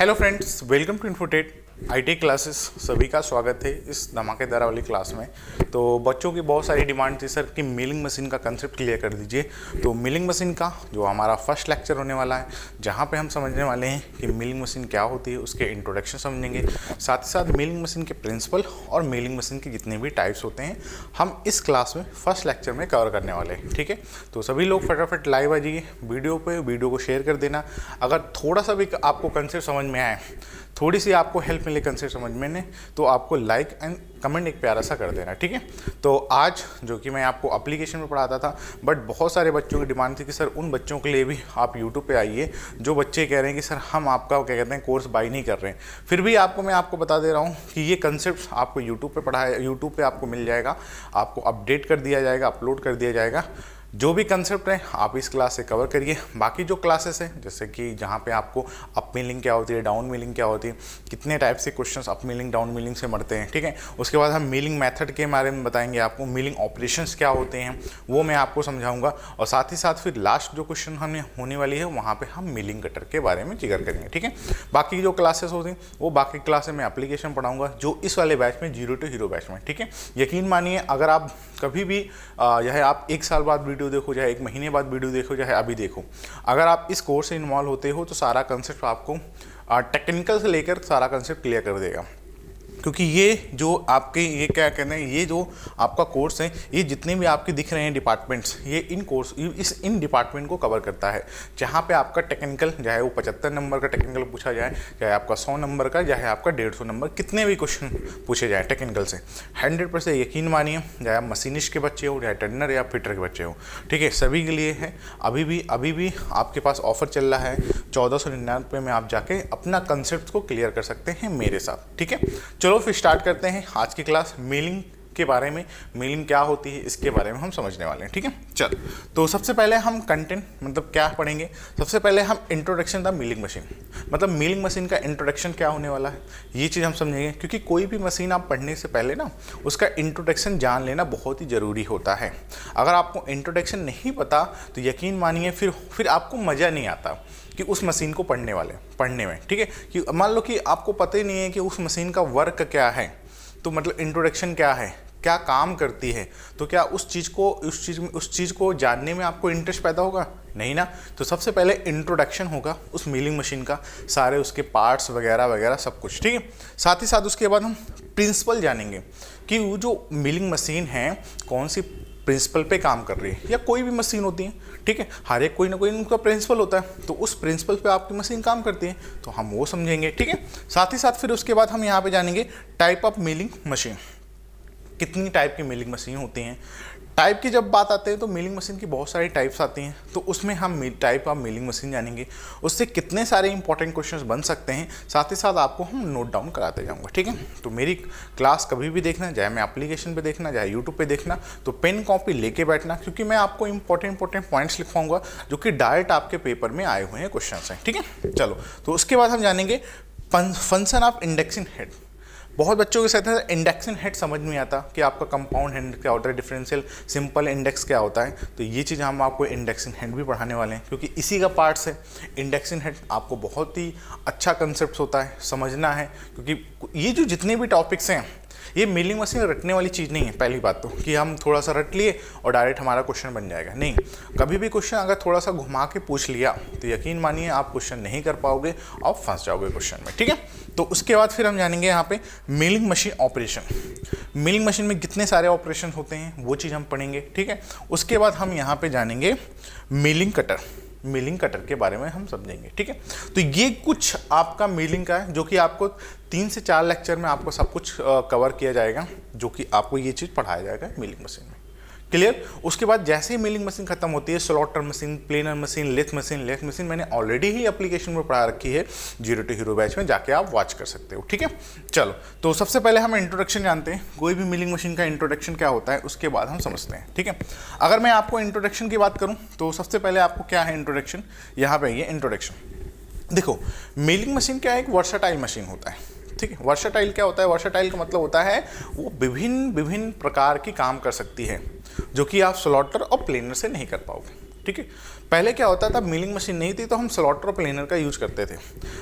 Hello friends, welcome to Infotech IT classes. सभी का स्वागत है इस धमाकेदार वाली क्लास में। तो बच्चों की बहुत सारी डिमांड थी सर कि मिलिंग मशीन का कंसेप्ट क्लियर कर दीजिए। तो मिलिंग मशीन का जो हमारा फर्स्ट लेक्चर होने वाला है, जहाँ पे हम समझने वाले हैं कि मिलिंग मशीन क्या होती है, उसके इंट्रोडक्शन समझेंगे, साथ ही साथ मिलिंग मशीन के प्रिंसिपल और मिलिंग मशीन के जितने भी टाइप्स होते हैं हम इस क्लास में फर्स्ट लेक्चर में कवर करने वाले हैं। ठीक है, तो सभी लोग फटाफट लाइव आ जाइए वीडियो को शेयर कर देना। अगर थोड़ा सा भी आपको कंसेप्ट समझ में आए, थोड़ी सी आपको हेल्प मिले कंसेप्ट समझ में ने, तो आपको लाइक एंड कमेंट एक प्यारा सा कर देना। ठीक है, तो आज जो कि मैं आपको एप्लीकेशन में पढ़ाता था, बट बहुत सारे बच्चों की डिमांड थी कि सर उन बच्चों के लिए भी आप यूट्यूब पे आइए जो बच्चे कह रहे हैं कि सर हम आपका क्या कहते हैं कोर्स बाई नहीं कर रहे हैं। फिर भी मैं आपको बता दे रहा हूँ कि ये कंसेप्ट आपको यूट्यूब पे आपको मिल जाएगा, आपको अपडेट कर दिया जाएगा, अपलोड कर दिया जाएगा। जो भी कंसेप्ट है आप इस क्लास से कवर करिए। बाकी जो क्लासेस हैं, जैसे कि जहाँ पे आपको अप मिलिंग क्या होती है, डाउन मिलिंग क्या होती है, कितने टाइप से questions up milling down milling से मरते हैं, ठीक है। उसके बाद हम मिलिंग मेथड के बारे में बताएंगे आपको, मिलिंग ऑपरेशंस क्या होते हैं वो मैं आपको समझाऊंगा, और साथ ही साथ फिर लास्ट जो क्वेश्चन हमें होने वाली है वहाँ पर हम मिलिंग कटर के बारे में जिक्र करेंगे। ठीक है, बाकी जो क्लासेस होती हैं वो बाकी क्लासेस में एप्लीकेशन पढ़ाऊँगा जो इस वाले बैच में जीरो टू हीरो बैच में। ठीक है, यकीन मानिए अगर आप कभी भी यह आप एक साल बाद वीडियो देखो, चाहे एक महीने बाद वीडियो देखो, चाहे अभी देखो, अगर आप इस कोर्स से इन्वॉल्व होते हो तो सारा कंसेप्ट आपको टेक्निकल से लेकर सारा कंसेप्ट क्लियर कर देगा। क्योंकि ये जो आपके ये क्या कहते हैं, ये जो आपका कोर्स है, ये जितने भी आपके दिख रहे हैं डिपार्टमेंट्स, ये इन डिपार्टमेंट को कवर करता है। जहाँ पे आपका टेक्निकल, चाहे वो 75 नंबर का टेक्निकल पूछा जाए, चाहे आपका 100 नंबर का, चाहे आपका 150 नंबर, कितने भी क्वेश्चन पूछे जाए टेक्निकल से, 100% यकीन मानिए, चाहे आप मशीनिस्ट के बच्चे हो, चाहे टर्नर या फिटर के बच्चे हो, ठीक है, सभी के लिए है। अभी भी आपके पास ऑफर चल रहा है, 1499 में आप जाके अपना कंसेप्ट को क्लियर कर सकते हैं मेरे साथ। ठीक है, चलो फिर स्टार्ट करते हैं आज की क्लास। मेलिंग के बारे में, मेलिंग क्या होती है इसके बारे में हम समझने वाले हैं। ठीक है, चल तो सबसे पहले हम कंटेंट मतलब क्या पढ़ेंगे। सबसे पहले हम इंट्रोडक्शन द मिलिंग मशीन, मतलब मिलिंग मशीन का इंट्रोडक्शन क्या होने वाला है ये चीज़ हम समझेंगे। क्योंकि कोई भी मशीन आप पढ़ने से पहले ना उसका इंट्रोडक्शन जान लेना बहुत ही ज़रूरी होता है। अगर आपको इंट्रोडक्शन नहीं पता तो यकीन मानिए फिर आपको मज़ा नहीं आता कि उस मशीन को पढ़ने में। ठीक है, कि मान लो कि आपको पता ही नहीं है कि उस मशीन का वर्क क्या है, तो मतलब इंट्रोडक्शन क्या है, क्या काम करती है, तो क्या उस चीज़ को जानने में आपको इंटरेस्ट पैदा होगा? नहीं ना। तो सबसे पहले इंट्रोडक्शन होगा उस मिलिंग मशीन का, सारे उसके पार्ट्स वगैरह वगैरह सब कुछ। ठीक है, साथ ही साथ उसके बाद हम प्रिंसिपल जानेंगे कि वो जो मिलिंग मशीन है कौन सी प्रिंसिपल पे काम कर रही है, या कोई भी मशीन होती है। ठीक है, हर एक कोई ना कोई उनका प्रिंसिपल होता है, तो उस प्रिंसिपल पे आपकी मशीन काम करती है, तो हम वो समझेंगे। ठीक है, साथ ही साथ फिर उसके बाद हम यहाँ पे जानेंगे टाइप ऑफ मिलिंग मशीन, कितनी टाइप की मिलिंग मशीन होती हैं। टाइप की जब बात आते हैं तो मिलिंग मशीन की बहुत सारी टाइप्स आती हैं, तो उसमें हम टाइप ऑफ मिलिंग मशीन जानेंगे, उससे कितने सारे इंपॉर्टेंट क्वेश्चंस बन सकते हैं, साथ ही साथ आपको हम नोट डाउन कराते जाऊंगा। ठीक है, तो मेरी क्लास कभी भी देखना, चाहे मैं एप्लीकेशन पे देखना, चाहे यूट्यूब पे देखना, तो पेन कॉपी लेके बैठना, क्योंकि मैं आपको इंपॉर्टेंट पॉइंट्स लिखवाऊंगा जो कि डायरेक्ट आपके पेपर में आए हुए हैं क्वेश्चन हैं। ठीक है, चलो तो उसके बाद हम जानेंगे फंक्शन ऑफ इंडेक्सिंग हेड। बहुत बच्चों के साथ इंडेक्सिंग हेड समझ नहीं आता कि आपका कंपाउंड हेड क्या होता है, डिफरेंशियल सिंपल इंडेक्स क्या होता है, तो ये चीज़ हम आपको इंडेक्सिंग हेड भी पढ़ाने वाले हैं, क्योंकि इसी का पार्ट्स है इंडेक्सिंग हेड। आपको बहुत ही अच्छा कंसेप्ट होता है, समझना है, क्योंकि ये जो जितने भी टॉपिक्स हैं ये मिलिंग मशीन रटने वाली चीज़ नहीं है। पहली बात तो कि हम थोड़ा सा रट लिए और डायरेक्ट हमारा क्वेश्चन बन जाएगा, नहीं। कभी भी क्वेश्चन अगर थोड़ा सा घुमा के पूछ लिया तो यकीन मानिए आप क्वेश्चन नहीं कर पाओगे और फंस जाओगे क्वेश्चन में। ठीक है, तो उसके बाद फिर हम जानेंगे यहाँ पे milling machine operation. Milling machine में कितने सारे ऑपरेशन होते हैं वो चीज़ हम पढ़ेंगे। ठीक है, उसके बाद हम यहाँ पे जानेंगे मिलिंग कटर के बारे में हम समझेंगे। ठीक है, तो ये कुछ आपका मिलिंग का है जो कि आपको 3 से 4 लेक्चर में आपको सब कुछ कवर किया जाएगा, जो कि आपको ये चीज़ पढ़ाया जाएगा मिलिंग मशीन में। क्लियर। उसके बाद जैसे ही मिलिंग मशीन खत्म होती है, slotter machine, planer machine, lathe machine मैंने ऑलरेडी ही एप्लीकेशन में पढ़ा रखी है जीरो टू हीरो बैच में, जाके आप वॉच कर सकते हो। ठीक है, चलो तो सबसे पहले हम इंट्रोडक्शन जानते हैं, कोई भी मिलिंग मशीन का इंट्रोडक्शन क्या होता है उसके बाद हम समझते हैं। ठीक है, अगर मैं आपको इंट्रोडक्शन की बात करूँ तो सबसे पहले आपको क्या है इंट्रोडक्शन, यहाँ पे ये इंट्रोडक्शन देखो। मिलिंग मशीन क्या है, एक वर्साटाइल मशीन होता है। ठीक है, वर्साटाइल क्या होता है, वर्साटाइल का मतलब होता है वो विभिन्न प्रकार की काम कर सकती है, जो कि आप स्लॉटर और प्लेनर से नहीं कर पाओगे। ठीक है। पहले क्या होता था, मिलिंग मशीन नहीं थी तो हम स्लॉटर और प्लेनर का यूज करते थे,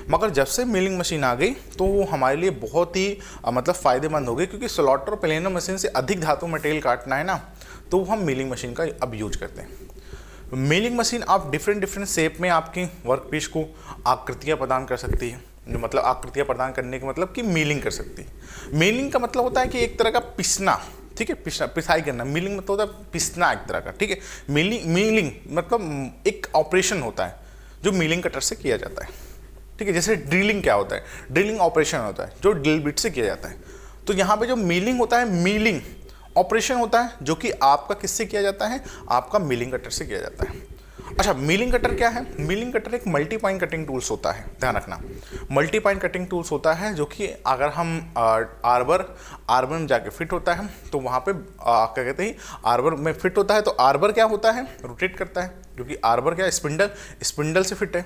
मगर जब से मिलिंग मशीन आ गई तो वो हमारे लिए बहुत ही मतलब फ़ायदेमंद हो गई, क्योंकि स्लॉटर और प्लेनर मशीन से अधिक धातु मटेरियल काटना है ना, तो हम मिलिंग मशीन का अब यूज करते हैं। मिलिंग मशीन आप डिफरेंट शेप में आपकी वर्कपीस को आकृतियाँ प्रदान कर सकती है, मतलब आकृतियाँ प्रदान करने का मतलब कि मिलिंग कर सकती है। मिलिंग का मतलब होता है कि एक तरह का पिसना, ठीक है, पिसाई करना। मिलिंग मतलब होता है पिसना एक तरह का, ठीक है। मिलिंग मतलब एक ऑपरेशन होता है जो मिलिंग कटर से किया जाता है, ठीक है। जैसे ड्रिलिंग क्या होता है, ड्रिलिंग ऑपरेशन होता है जो ड्रिल बिट से किया जाता है। तो यहाँ पे जो मिलिंग होता है, मिलिंग ऑपरेशन होता है जो कि आपका किससे किया जाता है, आपका मिलिंग कटर से किया जाता है। अच्छा, मिलिंग कटर क्या है? मिलिंग कटर एक मल्टी पॉइंट कटिंग टूल्स होता है, ध्यान रखना। मल्टी पॉइंट कटिंग टूल्स होता है जो कि अगर हम आर्बर में जाके फिट होता है तो वहाँ पे क्या कहते हैं, आर्बर में फिट होता है तो आर्बर क्या होता है, रोटेट करता है, क्योंकि आर्बर क्या है, स्पिंडल से फिट है।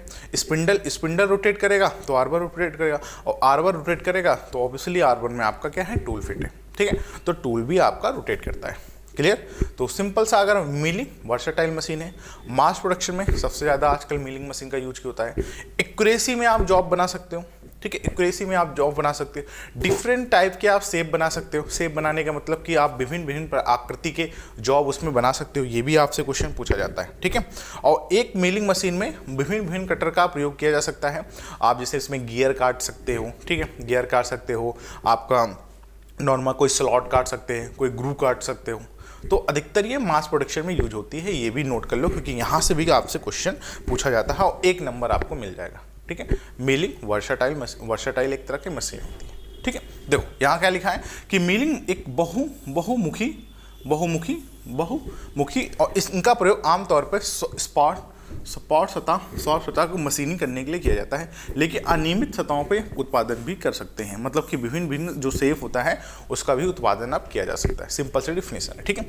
स्पिंडल रोटेट करेगा तो आर्बर रोटेट करेगा, और आर्बर रोटेट करेगा तो ऑब्वियसली आर्बर में आपका क्या है, टूल फिट है, ठीक है। तो टूल भी आपका रोटेट करता है। क्लियर? तो सिंपल सा अगर मिलिंग वर्सेटाइल मशीन है, मास प्रोडक्शन में सबसे ज़्यादा आजकल मिलिंग मशीन का यूज होता है। एक्यूरेसी में आप जॉब बना सकते हो, ठीक है, एक्यूरेसी में आप जॉब बना सकते हो। डिफरेंट टाइप के आप शेप बना सकते हो। शेप बनाने का मतलब कि आप विभिन्न आकृति के जॉब उसमें बना सकते हो, ये भी आपसे क्वेश्चन पूछा जाता है, ठीक है। और एक मिलिंग मशीन में विभिन्न कटर का प्रयोग किया जा सकता है। आप जैसे इसमें गियर काट सकते हो, ठीक है, गियर काट सकते हो, आपका नॉर्मल कोई स्लॉट काट सकते हैं, कोई ग्रू काट सकते हो। तो अधिकतर ये मास प्रोडक्शन में यूज होती है, ये भी नोट कर लो, क्योंकि यहाँ से भी आपसे क्वेश्चन पूछा जाता है और 1 नंबर आपको मिल जाएगा, ठीक है। मिलिंग वर्सेटाइल एक तरह की मशीन होती है, ठीक है। देखो यहाँ क्या लिखा है कि मिलिंग एक बहुमुखी और इनका प्रयोग आमतौर पर सपाट सतह को मशीनिंग करने के लिए किया जाता है, लेकिन अनियमित सतहों पे उत्पादन भी कर सकते हैं। मतलब कि विभिन्न जो शेप होता है उसका भी उत्पादन आप किया जा सकता है। सिंपल से डिफिनेशन है, ठीक है।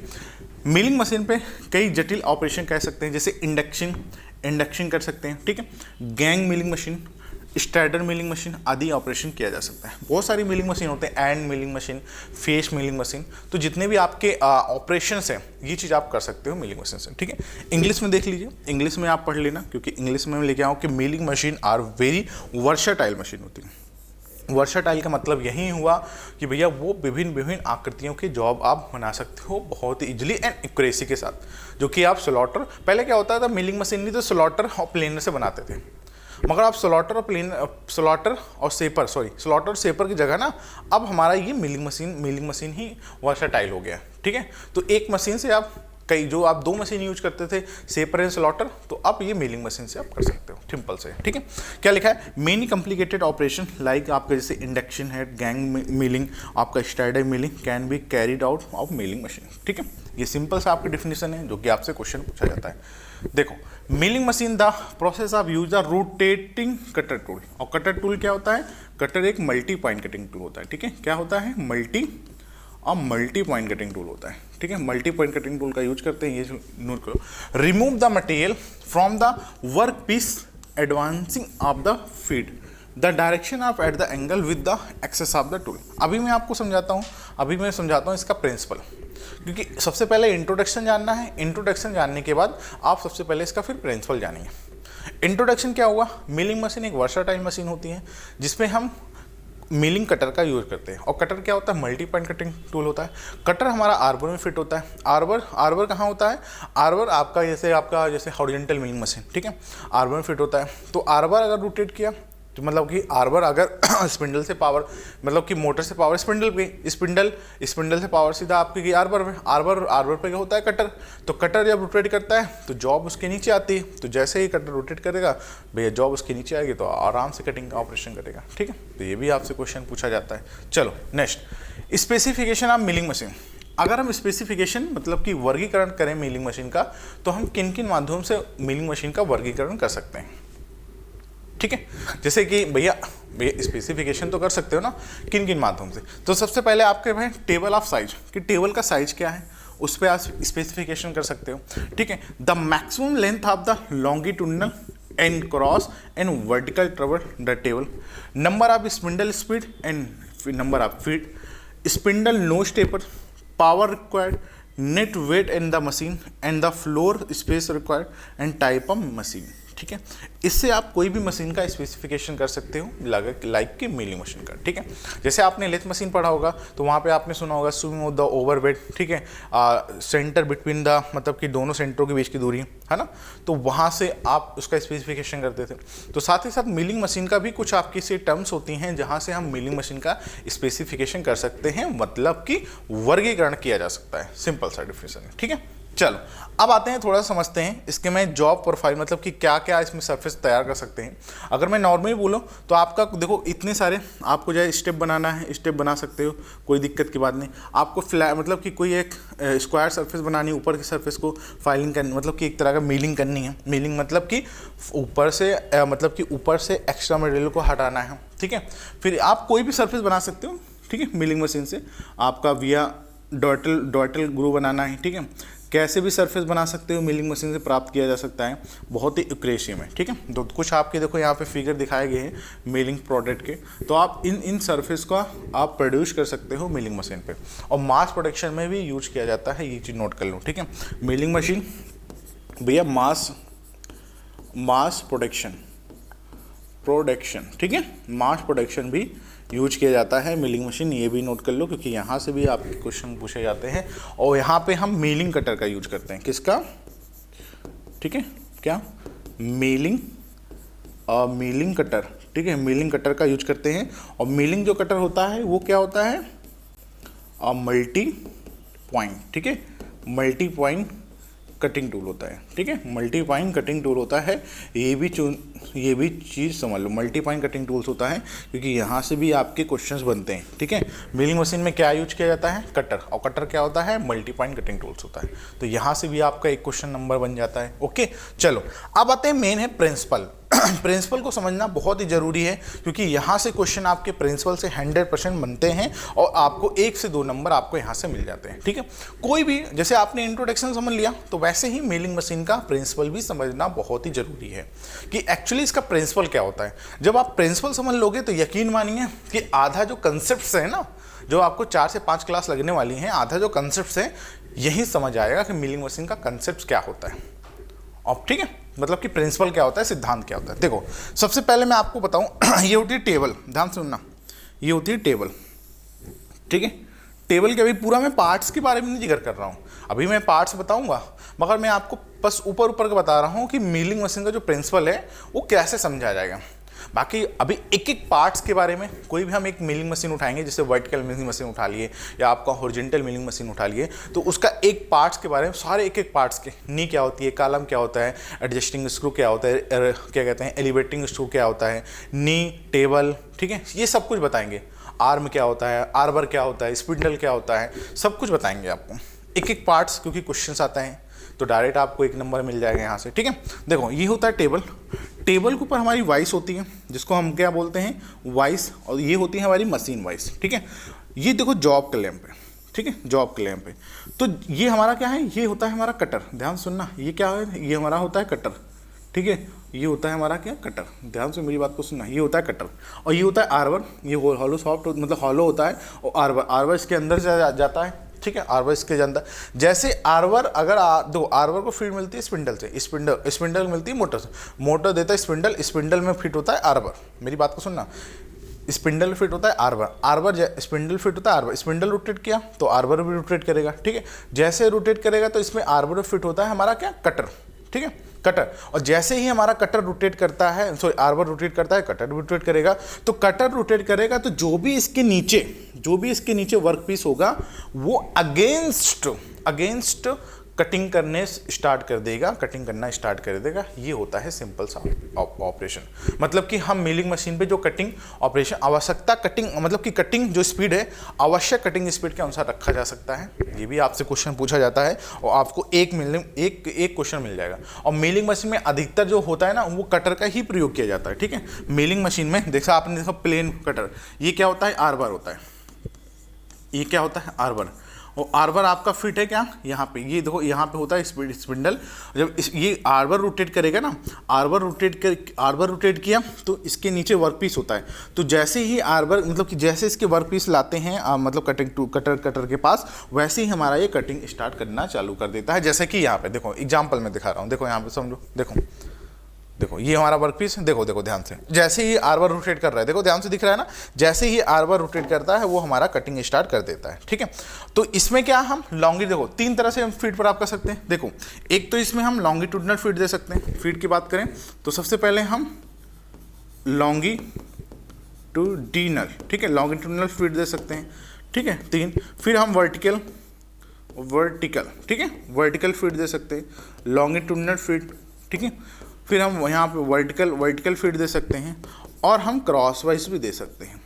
मिलिंग मशीन पे कई जटिल ऑपरेशन कह सकते हैं, जैसे इंडक्शन कर सकते हैं, ठीक है, gang milling machine, straddle milling machine आदि ऑपरेशन किया जा सकता है। बहुत सारी मिलिंग मशीन होते हैं, end milling machine, face milling machine. तो जितने भी आपके ऑपरेशंस हैं ये चीज़ आप कर सकते हो मिलिंग मशीन से, ठीक है। इंग्लिश में देख लीजिए, इंग्लिश में आप पढ़ लेना, क्योंकि इंग्लिश में मैं लेके आऊँ कि milling machine are very versatile machine होती है। वर्सेटाइल का मतलब यही हुआ कि भैया वो विभिन्न आकृतियों के जॉब आप बना सकते हो बहुत ही इजीली एंड एक्यूरेसी के साथ, जो कि आप स्लॉटर, पहले क्या होता था, मिलिंग मशीन नहीं तो स्लॉटर और प्लेनर से बनाते थे, मगर आप स्लॉटर और सेपर की जगह ना अब हमारा ये मिलिंग मशीन ही वर्सेटाइल हो गया, ठीक है। तो एक मशीन से आप जो आप 2 मशीन यूज करते थे, सेपर एंड स्लॉटर, तो अब ये मिलिंग मशीन से आप कर सकते हो, सिंपल से, ठीक है। क्या लिखा है, मेनी कॉम्प्लिकेटेड ऑपरेशन लाइक आपका जैसे इंडक्शन है, गैंग मिलिंग, आपका straddle milling can be carried out of milling machine, ठीक है। ये सिंपल सा आपकी डिफिनेशन है जो कि आपसे क्वेश्चन पूछा जाता है। देखो, milling machine the process of use the rotating cutter tool. और कटर टूल क्या होता है, कटर एक मल्टी पॉइंट कटिंग टूल होता है, ठीक है। क्या होता है, मल्टी पॉइंट कटिंग टूल होता है, ठीक है। मल्टी पॉइंट कटिंग टूल का यूज करते हैं, ये नोट करो। Remove the material from the work piece advancing of the feed the direction of at the angle with the axis of the tool. अभी मैं आपको समझाता हूँ, इसका प्रिंसिपल, क्योंकि सबसे पहले इंट्रोडक्शन जानना है। इंट्रोडक्शन जानने के बाद आप सबसे पहले इसका फिर प्रिंसिपल जानेंगे। इंट्रोडक्शन क्या हुआ, मिलिंग मशीन एक वर्सेटाइल मशीन होती है जिसमें हम मिलिंग कटर का यूज करते हैं। और कटर क्या होता है, मल्टी पॉइंट कटिंग टूल होता है। कटर हमारा आर्बर में फिट होता है। आर्बर कहाँ होता है, आर्बर आपका जैसे हॉरिजॉन्टल मिलिंग मशीन, ठीक है, आर्बर में फिट होता है। तो आर्बर अगर रोटेट किया तो मतलब कि आर्बर अगर स्पिंडल से पावर, मतलब कि मोटर से पावर स्पिंडल पे, स्पिंडल से पावर सीधा आपकी गई आर्बर में, आर्बर पे क्या होता है, कटर। तो कटर जब रोटेट करता है तो जॉब उसके नीचे आती है। तो जैसे ही कटर रोटेट करेगा भैया जॉब उसके नीचे आएगी तो आराम से कटिंग का ऑपरेशन करेगा, ठीक है। तो ये भी आपसे क्वेश्चन पूछा जाता है। चलो next, specification of milling machine. अगर हम स्पेसिफिकेशन मतलब कि वर्गीकरण करें मिलिंग मशीन का, तो हम किन किन माध्यम से मिलिंग मशीन का वर्गीकरण कर सकते हैं, ठीक है। जैसे कि भैया स्पेसिफिकेशन तो कर सकते हो ना, किन किन माध्यम से। तो सबसे पहले आपके भाई टेबल ऑफ साइज, कि टेबल का साइज क्या है उस पर आप स्पेसिफिकेशन कर सकते हो, ठीक है। The maximum length of the longitudinal and cross and vertical travel the table, number of spindle speed and number of feed, spindle nose taper, power required, net weight in the machine and the floor space required and type of machine. ठीक है, इससे आप कोई भी machine का specification कर सकते हो लाइक कि मिलिंग मशीन का। ठीक है, जैसे आपने लेथ मशीन पढ़ा होगा तो वहाँ पे आपने सुना होगा स्विंग ऑफ द ओवरवेट। ठीक है, सेंटर बिटवीन द मतलब कि दोनों सेंटरों के बीच की दूरी है ना, तो वहाँ से आप उसका स्पेसिफिकेशन करते थे। तो साथ ही साथ मिलिंग मशीन का भी कुछ आपकी से टर्म्स होती हैं जहाँ से हम मिलिंग मशीन का स्पेसिफिकेशन कर सकते हैं, मतलब कि वर्गीकरण किया जा सकता है। सिंपल सा डिफिनेशन है। ठीक है, चलो अब आते हैं थोड़ा समझते हैं इसके में जॉब प्रोफाइल, मतलब कि क्या क्या इसमें सरफेस तैयार कर सकते हैं। अगर मैं नॉर्मली बोलूँ तो आपका देखो इतने सारे आपको जो है स्टेप बनाना है, स्टेप बना सकते हो, कोई दिक्कत की बात नहीं। आपको फ्लैट मतलब कि कोई एक स्क्वायर सरफेस बनानी है, ऊपर की सरफेस को फाइलिंग करनी, मतलब कि एक तरह का मिलिंग करनी है। मिलिंग मतलब कि ऊपर से एक्स्ट्रा मटेरियल को हटाना है। ठीक है, फिर आप कोई भी सरफेस बना सकते हो। ठीक है, मिलिंग मशीन से आपका विया डॉटल ग्रू बनाना है। ठीक है, कैसे भी सरफेस बना सकते हो, मिलिंग मशीन से प्राप्त किया जा सकता है, बहुत ही एक्यूरेसी में। ठीक है, तो कुछ आपके देखो यहाँ पे फिगर दिखाए गए हैं मिलिंग प्रोडक्ट के, तो आप इन सरफेस का आप प्रोड्यूस कर सकते हो मिलिंग मशीन पे, और मास प्रोडक्शन में भी यूज किया जाता है, ये चीज़ नोट कर लो। ठीक है, मिलिंग मशीन भैया मास प्रोडक्शन, ठीक है, मास प्रोडक्शन भी यूज किया जाता है मिलिंग मशीन, ये भी नोट कर लो क्योंकि यहाँ से भी आपके क्वेश्चन पूछे जाते हैं। और यहाँ पे हम मिलिंग कटर का यूज करते हैं, किसका? ठीक है, क्या? Milling cutter. ठीक है, मिलिंग कटर का यूज करते हैं। और मिलिंग जो कटर होता है वो क्या होता है? Multi point. ठीक है, मल्टी पॉइंट कटिंग टूल होता है। ठीक है, मल्टी पॉइंट कटिंग टूल होता है, ये भी चीज़ समझ लो, मल्टी पॉइंट कटिंग टूल्स होता है क्योंकि यहाँ से भी आपके क्वेश्चंस बनते हैं। ठीक है, मिलिंग मशीन में क्या यूज किया जाता है? कटर, और कटर क्या होता है? मल्टी पॉइंट कटिंग टूल्स होता है। तो यहाँ से भी आपका एक क्वेश्चन नंबर बन जाता है। ओके, चलो अब आते हैं मेन है प्रिंसिपल। प्रिंसिपल को समझना बहुत ही जरूरी है क्योंकि यहाँ से क्वेश्चन आपके प्रिंसिपल से 100% बनते हैं और आपको 1 से 2 नंबर आपको यहाँ से मिल जाते हैं। ठीक है, कोई भी जैसे आपने इंट्रोडक्शन समझ लिया तो वैसे ही मिलिंग मशीन का प्रिंसिपल भी समझना बहुत ही जरूरी है कि एक्चुअली इसका प्रिंसिपल क्या होता है। जब आप प्रिंसिपल समझ लोगे तो यकीन मानिए कि आधा जो कंसेप्ट है ना, जो आपको 4 से 5 क्लास लगने वाली हैं, आधा जो कंसेप्ट है यही समझ आएगा कि मिलिंग मशीन का कंसेप्ट क्या होता है। अब ठीक है, मतलब कि प्रिंसिपल क्या होता है, सिद्धांत क्या होता है। देखो सबसे पहले मैं आपको बताऊं ये होती है टेबल, ध्यान से सुनना, ये होती है टेबल। ठीक है, टेबल के अभी पूरा मैं पार्ट्स के बारे में नहीं जिक्र कर रहा हूं, अभी मैं पार्ट्स बताऊंगा, मगर मैं आपको बस ऊपर का बता रहा हूं कि मिलिंग मशीन का जो प्रिंसिपल है वो कैसे समझा जाएगा। बाकी अभी एक एक पार्ट्स के बारे में, कोई भी हम एक मिलिंग मशीन उठाएंगे, जैसे वर्टिकल मिलिंग मशीन उठा लिए या आपका हॉरिजॉन्टल मिलिंग मशीन उठा लिए, तो उसका एक पार्ट्स के बारे में सारे एक पार्ट्स के, नी क्या होती है, कॉलम क्या होता है, एडजस्टिंग स्क्रू क्या होता है, क्या कहते हैं एलिवेटिंग स्क्रू क्या होता है, नी, टेबल, ठीक है, ये सब कुछ बताएंगे। आर्म क्या होता है, आर्बर क्या होता है, स्पिंडल क्या होता है, सब कुछ बताएंगे आपको एक एक पार्ट्स, क्योंकि क्वेश्चन आता है तो डायरेक्ट आपको 1 नंबर मिल जाएगा यहाँ से। ठीक है, देखो ये होता है टेबल, टेबल के ऊपर हमारी वाइस होती है जिसको हम क्या बोलते हैं, वाइस, और ये होती है हमारी मशीन वाइस। ठीक है, ये देखो जॉब क्लैंप है। ठीक है, जॉब क्लैंप है, तो ये हमारा क्या है, ये होता है हमारा कटर, ध्यान सुनना, ये क्या है, ये हमारा होता है कटर। ठीक है, ये होता है हमारा क्या, कटर, ध्यान से मेरी बात को सुनना, ये होता है कटर। और ये होता है आर्बर, ये हॉलो सॉफ्ट मतलब हॉलो होता है, और आर्बर इसके अंदर से जाता है। ठीक है, आर्बर इसके अंदर, जैसे आर्बर अगर दो आर्बर को फीड मिलती है स्पिंडल से, स्पिंडल मिलती है मोटर से, मोटर देता है स्पिंडल, स्पिंडल में फिट होता है आर्बर। मेरी बात को सुनना, स्पिंडल फिट होता है आर्बर, स्पिंडल फिट होता है आर्बर, स्पिंडल रोटेट किया तो आर्बर भी रोटेट करेगा। ठीक है, जैसे रोटेट करेगा तो इसमें आर्बर फिट होता है हमारा क्या, कटर। ठीक है, कटर, और जैसे ही हमारा कटर रोटेट करता है, सॉरी आर्बर रोटेट करता है, कटर रोटेट करेगा, तो कटर रोटेट करेगा तो जो भी इसके नीचे वर्कपीस होगा वो अगेंस्ट कटिंग करने स्टार्ट कर देगा, कटिंग करना स्टार्ट कर देगा। ये होता है सिंपल सा ऑपरेशन, मतलब कि हम मिलिंग मशीन पे जो कटिंग ऑपरेशन आवश्यकता कटिंग मतलब कि कटिंग जो स्पीड है आवश्यक कटिंग स्पीड के अनुसार रखा जा सकता है। ये भी आपसे क्वेश्चन पूछा जाता है और आपको एक क्वेश्चन मिल जाएगा। और मिलिंग मशीन में अधिकतर जो होता है ना वो कटर का ही प्रयोग किया जाता है। ठीक है, मिलिंग मशीन में देखा आपने प्लेन कटर, ये क्या होता है, आर्बर होता है, ये क्या होता है, आर्बर। और आर्बर आपका फिट है क्या यहाँ पे, ये देखो यहाँ पे होता है स्पिंडल। जब ये आर्बर रोटेट करेगा ना, आर्बर रोटेट किया तो इसके नीचे वर्कपीस होता है। तो जैसे ही आर्बर मतलब कि जैसे इसके वर्कपीस लाते हैं मतलब कटर के पास, वैसे ही हमारा ये कटिंग स्टार्ट करना चालू कर देता है। जैसे कि यहाँ पे देखो एग्जाम्पल में दिखा रहा हूँ, देखो यहाँ पे समझो, देखो ये हमारा वर्कपीस है, देखो ध्यान से, जैसे ही आर्बर रोटेट कर रहा है, देखो ध्यान से दिख रहा है ना, जैसे ही आर्बर रोटेट करता है वो हमारा कटिंग स्टार्ट कर देता है। ठीक है, तो इसमें क्या हम लॉन्गी, देखो 3 तरह से हम फीड पर आप कर सकते हैं। देखो एक तो इसमें हम लॉन्गिट्यूडनल फीड दे सकते हैं। फीड की बात करें तो सबसे पहले हम लॉन्गिट्यूडिनल, ठीक है, लॉन्गिट्यूडनल फीड दे सकते हैं। ठीक है 3, फिर हम वर्टिकल, ठीक है, वर्टिकल फीड दे सकते हैं, लॉन्गिट्यूडनल फीड। ठीक है, फिर हम यहाँ पे वर्टिकल फीड दे सकते हैं, और हम क्रॉस वाइज भी दे सकते हैं।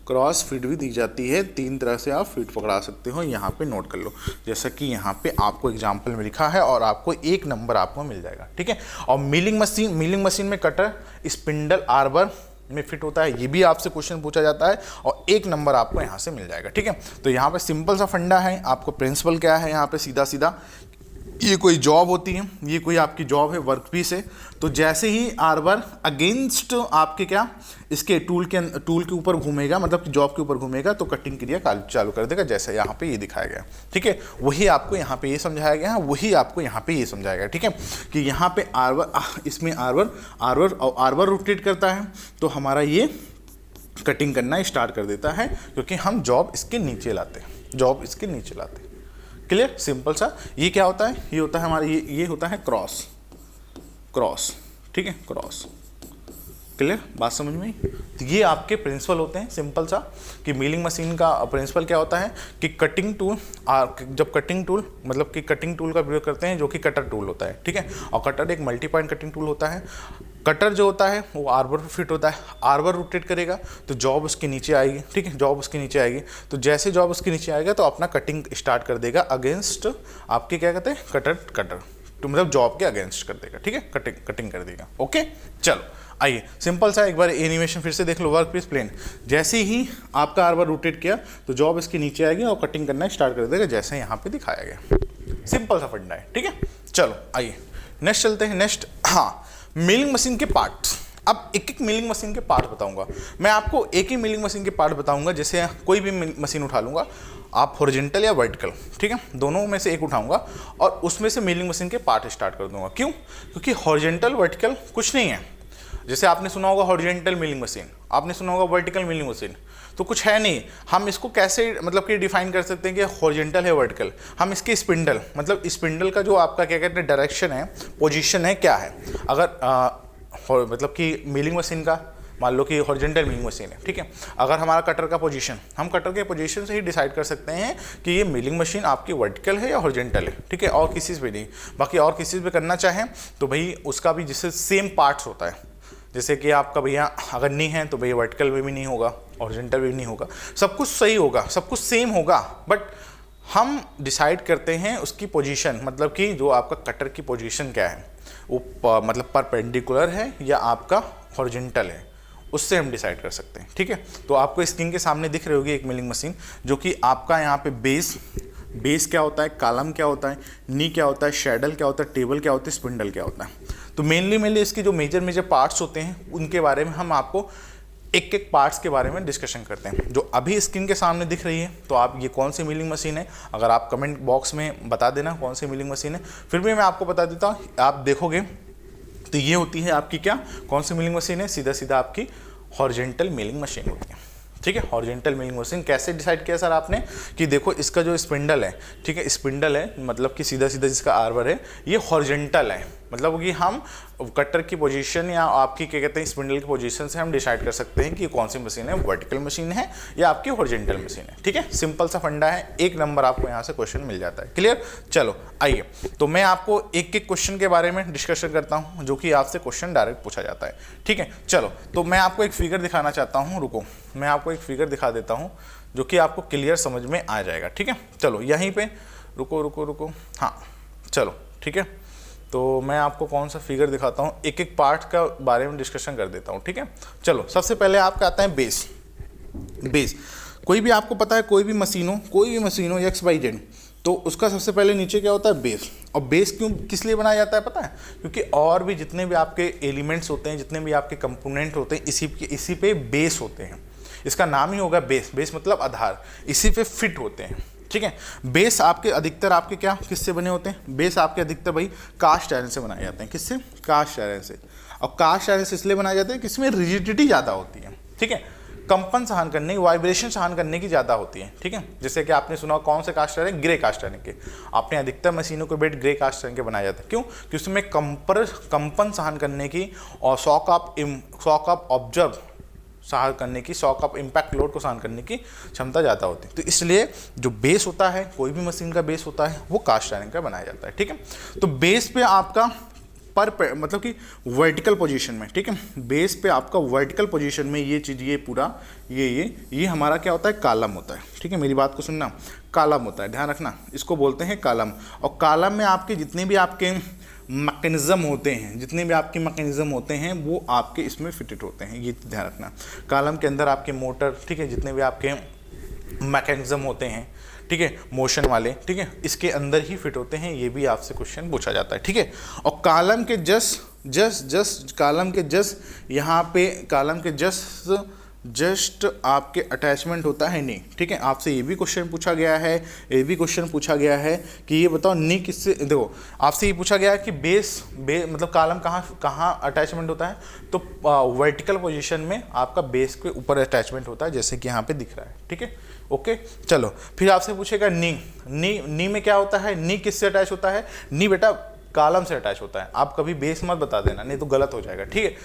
क्रॉस फीड भी दी जाती है। 3 तरह से आप फीड पकड़ा सकते हो, यहाँ पे नोट कर लो, जैसा कि यहाँ पे आपको एग्जाम्पल में लिखा है, और आपको 1 नंबर आपको मिल जाएगा। ठीक है, और मिलिंग मशीन में कटर स्पिंडल आर्बर में फिट होता है, ये भी आपसे क्वेश्चन पूछा जाता है, और 1 नंबर आपको यहाँ से मिल जाएगा। ठीक है, तो यहाँ पे सिंपल सा फंडा है, आपको प्रिंसिपल क्या है यहाँ पे सीधा ये कोई जॉब होती है, ये कोई आपकी जॉब है, वर्कपीस है। तो जैसे ही आर्बर अगेंस्ट आपके क्या इसके टूल के ऊपर घूमेगा, मतलब कि जॉब के ऊपर घूमेगा, तो कटिंग क्रिया चालू कर देगा, जैसे यहाँ पे ये दिखाया गया। ठीक है, वही आपको यहाँ पे ये समझाया गया है, वही आपको यहाँ पे ये समझाया गया। ठीक है, कि यहाँ पे इसमें आर्बर रोटेट करता है, तो हमारा ये कटिंग करना स्टार्ट कर देता है, क्योंकि हम जॉब इसके नीचे लाते हैं। क्लियर, सिंपल सा। ये क्या होता है, ये होता है हमारा ये होता है क्रॉस। ठीक है, क्रॉस। क्लियर, बात समझ में आई? तो ये आपके प्रिंसिपल होते हैं, सिंपल सा, कि मिलिंग मशीन का प्रिंसिपल क्या होता है कि कटिंग टूल मतलब कि कटिंग टूल का प्रयोग करते हैं, जो कि कटर टूल होता है। ठीक है, और कटर एक मल्टी पॉइंट कटिंग टूल होता है। कटर जो होता है वो आर्बर पर फिट होता है, आर्बर रोटेट करेगा तो जॉब उसके नीचे आएगी। ठीक है, जॉब उसके नीचे आएगी, तो जैसे जॉब उसके नीचे आएगा तो अपना कटिंग स्टार्ट कर देगा अगेंस्ट आपके क्या कहते हैं कटर, तो मतलब जॉब के अगेंस्ट कर देगा। ठीक है, कटिंग कर देगा। ओके, चलो आइए सिंपल सा एक बार एनिमेशन फिर से देख लो। वर्कपीस प्लेन, जैसे ही आपका आर्बर रोटेट किया तो जॉब इसके नीचे आएगी और कटिंग करना स्टार्ट कर देगा, जैसे यहाँ पे दिखाया गया। सिंपल सा फंडा है। ठीक है, चलो आइए नेक्स्ट चलते हैं। नेक्स्ट, हाँ, मिलिंग मशीन के पार्ट्स। अब एक मिलिंग मशीन के पार्ट बताऊंगा मैं आपको, एक ही मिलिंग मशीन के पार्ट बताऊंगा। जैसे कोई भी मशीन उठा लूंगा, आप हॉरिजॉन्टल या वर्टिकल, ठीक है, दोनों में से एक उठाऊंगा और उसमें से मिलिंग मशीन के पार्ट स्टार्ट कर दूंगा। क्यों? क्योंकि हॉरिजॉन्टल वर्टिकल कुछ नहीं है। जैसे आपने सुना होगा हॉरिजॉन्टल मिलिंग मशीन, आपने सुना होगा वर्टिकल मिलिंग मशीन, तो कुछ है नहीं। हम इसको कैसे मतलब कि डिफाइन कर सकते हैं कि हॉरिजॉन्टल है वर्टिकल? हम इसके स्पिंडल, मतलब स्पिंडल का जो आपका क्या कहते हैं डायरेक्शन है, पोजीशन है, क्या है। अगर मतलब कि मिलिंग मशीन का मान लो कि हॉरिजॉन्टल मिलिंग मशीन है, ठीक है, अगर हमारा कटर का पोजीशन, हम कटर के पोजीशन से ही डिसाइड कर सकते हैं कि ये मिलिंग मशीन आपकी वर्टिकल है या हॉरिजॉन्टल है। ठीक है, और किसी पे नहीं। बाकी और किसी पे करना चाहें तो भाई उसका भी जिससे सेम पार्ट्स होता है, जैसे कि आपका भैया अगर नहीं है तो भैया वर्टिकल में भी नहीं होगा, हॉरिजॉन्टल में भी नहीं होगा, सब कुछ सही होगा, सब कुछ सेम होगा, बट हम डिसाइड करते हैं उसकी पोजीशन, मतलब कि जो आपका कटर की पोजीशन क्या है, वो मतलब परपेंडिकुलर है या आपका हॉरिजॉन्टल है, उससे हम डिसाइड कर सकते हैं। ठीक है, तो आपको स्क्रीन के सामने दिख रही होगी एक मिलिंग मशीन, जो कि आपका यहाँ पे बेस क्या होता है, कॉलम क्या होता है, नी क्या होता है, शैडल क्या होता है, टेबल क्या होता है, स्पिंडल क्या होता है। तो मेनली इसके जो मेजर पार्ट्स होते हैं उनके बारे में हम आपको एक पार्ट्स के बारे में डिस्कशन करते हैं। जो अभी स्क्रीन के सामने दिख रही है, तो आप ये कौन सी मिलिंग मशीन है, अगर आप कमेंट बॉक्स में बता देना कौन सी मिलिंग मशीन है, फिर भी मैं आपको बता देता हूँ। आप देखोगे तो ये होती है आपकी क्या, कौन सी मिलिंग मशीन है, सीधा आपकी हॉरिजॉन्टल मिलिंग मशीन होती है। ठीक है, हॉरिजॉन्टल मिलिंग मशीन कैसे डिसाइड किया सर आपने, कि देखो इसका जो स्पिंडल है, ठीक है, स्पिंडल है मतलब कि सीधा जिसका आर्बर है ये हॉरिजॉन्टल है, मतलब कि हम कटर की पोजीशन या आपकी क्या कहते हैं स्पिंडल की पोजीशन से हम डिसाइड कर सकते हैं कि कौन सी मशीन है, वर्टिकल मशीन है या आपकी हॉरिजॉन्टल मशीन है। ठीक है, सिंपल सा फंडा है, 1 नंबर आपको यहाँ से क्वेश्चन मिल जाता है। क्लियर? चलो आइए, तो मैं आपको एक क्वेश्चन के बारे में डिस्कशन करता हूँ, जो कि आपसे क्वेश्चन डायरेक्ट पूछा जाता है। ठीक है, चलो, तो मैं आपको एक फिगर दिखाना चाहता हूँ, रुको मैं आपको एक फिगर दिखा देता हूँ जो कि आपको क्लियर समझ में आ जाएगा। ठीक है, चलो यहीं पे रुको, हाँ चलो ठीक है, तो मैं आपको कौन सा फिगर दिखाता हूँ, एक पार्ट का बारे में डिस्कशन कर देता हूँ। ठीक है, चलो सबसे पहले आपका आता है बेस। कोई भी आपको पता है कोई भी मशीन हो XYZ, तो उसका सबसे पहले नीचे क्या होता है, बेस। और बेस क्यों किस लिए बनाया जाता है पता है, क्योंकि और भी जितने भी आपके एलिमेंट्स होते हैं, जितने भी आपके कंपोनेंट होते हैं, इसी पे बेस होते हैं। इसका नाम ही होगा बेस। बेस मतलब आधार, इसी पे फिट होते हैं, ठीक है। बेस आपके अधिकतर आपके क्या किससे बने होते हैं, बेस आपके अधिकतर भाई कास्ट आयरन से बनाए जाते हैं। किससे, कास्ट आयरन से। और कास्ट आयरन से इसलिए बनाए जाते हैं कि इसमें रिजिडिटी ज़्यादा होती है, ठीक है, कंपन सहन करने की, वाइब्रेशन सहन करने की ज़्यादा होती है, ठीक है। जैसे कि आपने सुना कौन से cast iron, grey cast iron के। आपने अधिकतर मशीनों के बेड ग्रे कास्ट आयरन के बनाया जाता है। क्यों, कि उसमें कंपन सहन करने की और शॉक ऑफ ऑब्जर्व सहन करने की, शॉक ऑफ इम्पैक्ट लोड को सहन करने की क्षमता ज़्यादा होती है। तो इसलिए जो बेस होता है, कोई भी मशीन का बेस होता है, वो कास्ट आयरन का बनाया जाता है, ठीक है। तो बेस पे आपका मतलब कि वर्टिकल पोजीशन में, ठीक है, बेस पे आपका वर्टिकल पोजीशन में ये चीज़, ये पूरा ये हमारा क्या होता है, कालम होता है, ठीक है। मेरी बात को सुनना, कालम होता है, ध्यान रखना, इसको बोलते हैं कालम। और कालम में आपके जितने भी आपके मैकेनिज्म होते हैं, वो आपके इसमें फिटेड होते हैं, ये ध्यान रखना। कालम के अंदर आपके मोटर, ठीक है, जितने भी आपके मैकेनिज्म होते हैं, ठीक है, मोशन वाले, ठीक है, इसके अंदर ही फिट होते हैं। ये भी आपसे क्वेश्चन पूछा जाता है, ठीक है। और कालम के जस्ट आपके अटैचमेंट होता है नी, ठीक है। आपसे ये भी क्वेश्चन पूछा गया है, कि ये बताओ नी किससे, देखो आपसे ये पूछा गया है कि बेस मतलब कालम कहाँ अटैचमेंट होता है, तो वर्टिकल पोजीशन में आपका बेस के ऊपर अटैचमेंट होता है, जैसे कि यहाँ पे दिख रहा है, ठीक है, ओके। चलो फिर आपसे पूछेगा नी में क्या होता है, नी किससे अटैच होता है, नी बेटा कालम से अटैच होता है। आप कभी बेस मत बता देना, नहीं तो गलत हो जाएगा, ठीक है।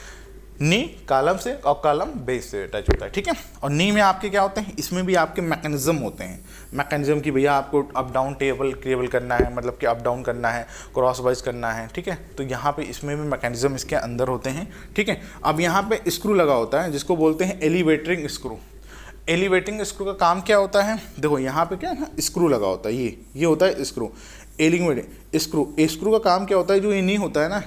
नी कालम से और कालम बेस से अटैच होता है, ठीक है। और नी में आपके क्या होते हैं, इसमें भी आपके मैकेनिज्म होते हैं, मैकेनिज्म की भैया आपको अप डाउन टेबल करना है, मतलब कि अप डाउन करना है, क्रॉस वाइज करना है, ठीक है। तो यहाँ पे इसमें भी मैकेनिज्म इसके अंदर होते हैं, ठीक है। अब यहाँ पे स्क्रू लगा होता है, जिसको बोलते हैं एलिवेटिंग स्क्रू। एलिवेटिंग स्क्रू का काम क्या होता है, देखो यहाँ पे क्या है ना, स्क्रू लगा होता है, ये होता है स्क्रू, एलिवेटिंग स्क्रू का काम क्या होता है, जो ये नी होता है ना,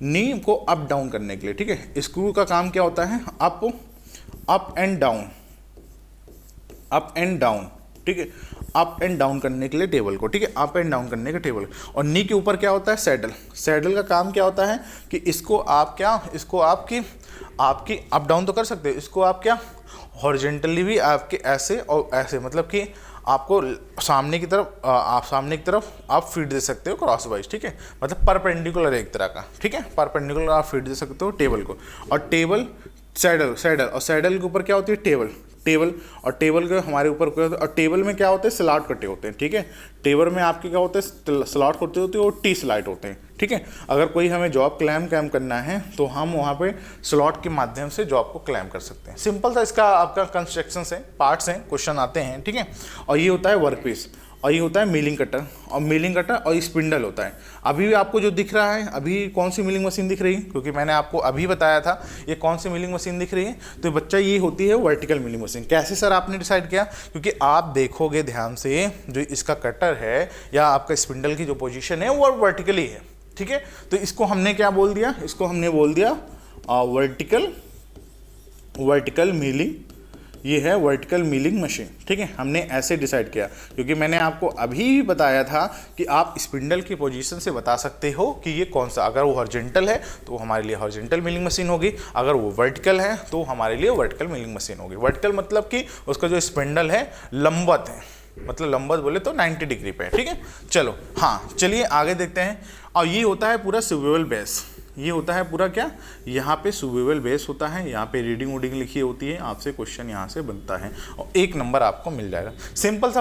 नी को अप डाउन करने के लिए, ठीक है। स्क्रू का काम क्या होता है, अप एंड डाउन, ठीक है, अप एंड डाउन करने के लिए टेबल को, ठीक है, अप एंड डाउन करने के टेबल। और नी के ऊपर क्या होता है, सैडल का काम क्या होता है कि इसको आप अप डाउन तो कर सकते हो, इसको आप क्या हॉरिजॉन्टली भी आपके ऐसे और ऐसे, मतलब कि आपको सामने की तरफ आप फीड दे सकते हो क्रॉस वाइज, ठीक है, मतलब परपेंडिकुलर एक तरह का, ठीक है, परपेंडिकुलर आप फीड दे सकते हो टेबल को। और टेबल सैडल और सैडल के ऊपर क्या होती है, टेबल और टेबल के हमारे ऊपर क्या होता है, और टेबल में क्या होते हैं, स्लॉट कटे होते हैं, ठीक है। टेबल में आपके क्या होते हैं, स्लॉट कटे होते हैं और टी स्लाइड होते हैं, ठीक है। अगर कोई हमें जॉब क्लेम करना है तो हम वहाँ पे स्लॉट के माध्यम से जॉब को क्लेम कर सकते हैं। सिंपल सा इसका आपका कंस्ट्रक्शन है, पार्ट्स हैं, क्वेश्चन आते हैं, ठीक है। और ये होता है वर्क पीस, और ये होता है मिलिंग कटर और स्पिंडल होता है। अभी भी आपको जो दिख रहा है, अभी कौन सी मिलिंग मशीन दिख रही है, क्योंकि मैंने आपको अभी बताया था ये कौन सी मिलिंग मशीन दिख रही है, तो बच्चा ये होती है वर्टिकल मिलिंग मशीन। कैसे सर आपने डिसाइड किया, क्योंकि आप देखोगे ध्यान से, जो इसका कटर है या आपका स्पिंडल की जो पोजीशन है वो वर्टिकली है, ठीक है। तो इसको हमने क्या बोल दिया, इसको हमने बोल दिया वर्टिकल मिलिंग, ये है वर्टिकल मिलिंग मशीन, ठीक है। हमने ऐसे डिसाइड किया, क्योंकि मैंने आपको अभी बताया था कि आप स्पिंडल की पोजीशन से बता सकते हो कि ये कौन सा, अगर वो हॉरिजॉन्टल है तो हमारे लिए हॉरिजॉन्टल मिलिंग मशीन होगी, अगर वो वर्टिकल है तो हमारे लिए वर्टिकल मिलिंग मशीन होगी। वर्टिकल मतलब कि उसका जो स्पिंडल है लंबवत है, मतलब लंबवत बोले तो 90 डिग्री पे, ठीक है। चलो हाँ, चलिए आगे देखते हैं। और ये होता है पूरा स्विवेबल बेस, ये होता है पूरा क्या, यहाँ पे स्विवेबल बेस होता है, यहाँ पे रीडिंग लिखी होती है, आपसे क्वेश्चन यहाँ से बनता है और 1 नंबर आपको मिल जाएगा। सिंपल सा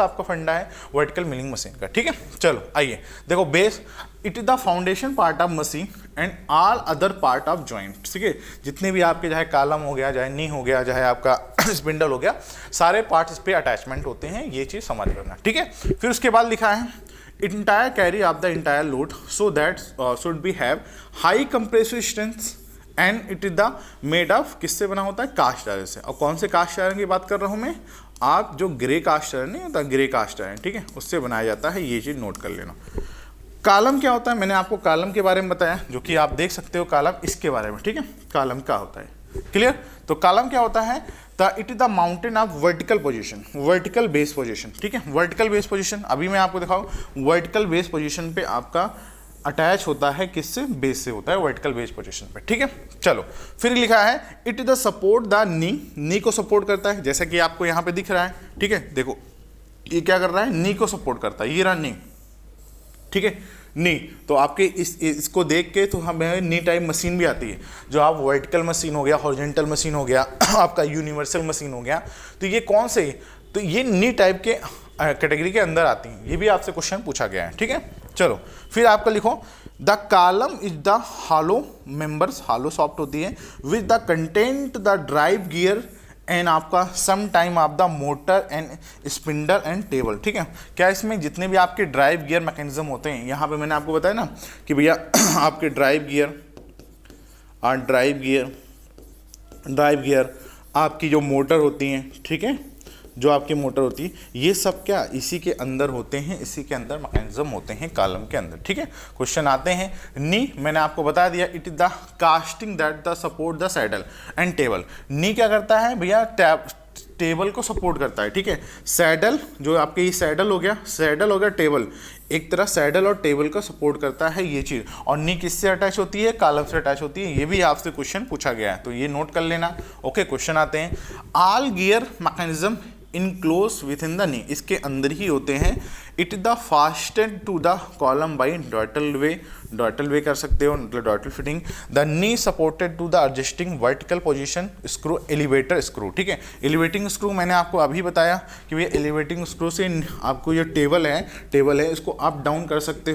आपका फंडा है वर्टिकल मिलिंग मशीन का, ठीक है। चलो आइए देखो, base it is the foundation part of machine and all other part of joint, ठीक है। जितने भी आपके चाहे कालम हो गया, चाहे नी हो गया, चाहे आपका स्पिंडल हो गया, सारे पार्ट्स पे अटैचमेंट होते हैं, ये चीज़ समझ लेना, ठीक है। फिर उसके बाद लिखा है entire carry of the entire load so that should be have high compressive strength and it is the made of, किससे बना होता है, कास्ट आयरन से। और कौन से कास्ट आयरन की बात कर रहा हूँ मैं, आप जो ग्रे कास्ट आयरन नहीं होता, ग्रे कास्ट आयरन, ठीक है, उससे बनाया जाता है, ये चीज़ नोट कर लेना। कालम क्या होता है, मैंने आपको कालम के बारे में बताया, जो कि आप देख सकते हो कालम इसके बारे में, ठीक है, कालम क्या होता है, क्लियर। तो कालम क्या होता है, the it is the mountain of vertical position, vertical base position, ठीक है। वर्टिकल बेस पोजीशन अभी मैं आपको दिखाऊं, वर्टिकल बेस पोजीशन पे आपका अटैच होता है किससे, बेस से होता है वर्टिकल बेस पोजीशन पे, ठीक है। चलो फिर लिखा है it is the support the knee को सपोर्ट करता है, जैसा कि आपको यहाँ पे दिख रहा है, ठीक है। देखो ये क्या कर रहा है, नी को सपोर्ट करता है, ये रहा नी, ठीक है। नी तो आपके इसको देख के तो हमें नी टाइप मशीन भी आती है, जो आप वर्टिकल मशीन हो गया, हॉरिजॉन्टल मशीन हो गया, आपका यूनिवर्सल मशीन हो गया, तो ये कौन से, तो ये नी टाइप के कैटेगरी के अंदर आती हैं, ये भी आपसे क्वेश्चन पूछा गया है, ठीक है। चलो फिर आपका लिखो the column is the hollow members, hollow shaft होती है, with the content the drive gear and आपका some time of the motor and spindle and table, ठीक है। क्या इसमें जितने भी आपके ड्राइव गियर मैकेनिज्म होते हैं, यहाँ पे मैंने आपको बताया ना कि भैया आपके ड्राइव गियर आपकी जो मोटर होती हैं, ठीक है, जो आपकी मोटर होती है, ये सब क्या इसी के अंदर होते हैं, इसी के अंदर मैकेनिज्म होते हैं कॉलम के अंदर, ठीक है। क्वेश्चन आते हैं। नी मैंने आपको बता दिया, it is the casting that the support the saddle and table. Knee क्या करता है भैया, टेबल को सपोर्ट करता है, ठीक है। सैडल जो आपके ये सैडल हो गया टेबल, एक तरह सैडल और टेबल का सपोर्ट करता है ये चीज़। और नी किससे अटैच होती है, कॉलम से अटैच होती है, ये भी आपसे क्वेश्चन पूछा गया है, तो ये नोट कर लेना। ओके क्वेश्चन आते हैं। All gear mechanism enclose within the knee, इसके अंदर ही होते हैं। It is the fasted to the column by dovetail way कर सकते हो, मतलब dovetail fitting. The knee supported to the adjusting vertical position screw, elevator screw, ठीक है। एलिवेटिंग स्क्रू मैंने आपको अभी बताया कि भैया एलिवेटिंग स्क्रू से आपको ये टेबल है इसको अप डाउन कर सकते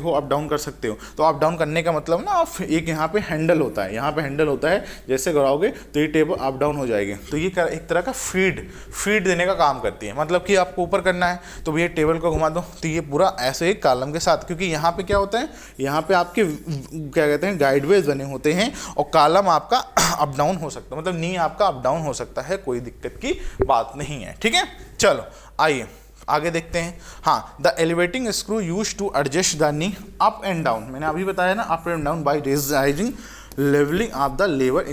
हो, तो अप डाउन करने का मतलब ना, आप एक यहाँ पे हैंडल होता है, जैसे घुराओगे तो ये टेबल अप डाउन हो जाएगी, तो ये एक तरह का फीड देने का काम करती है। मतलब कि आपको ऊपर करना है तो भैया टेबल को घुमा दो, तो ये पूरा ऐसे ही कॉलम के साथ, क्योंकि यहाँ पे क्या होता है, यहाँ पे आपके क्या कहते हैं गाइडवेज बने होते हैं, और कॉलम आपका अप डाउन हो सकता है, मतलब नी आपका अप डाउन हो सकता है, कोई दिक्कत की बात नहीं है, ठीक है। चलो आइए आगे देखते हैं। हाँ, the elevating screw use to adjust the knee up and down, मैंने अभी बताया ना, up and down by raising levelling of the lever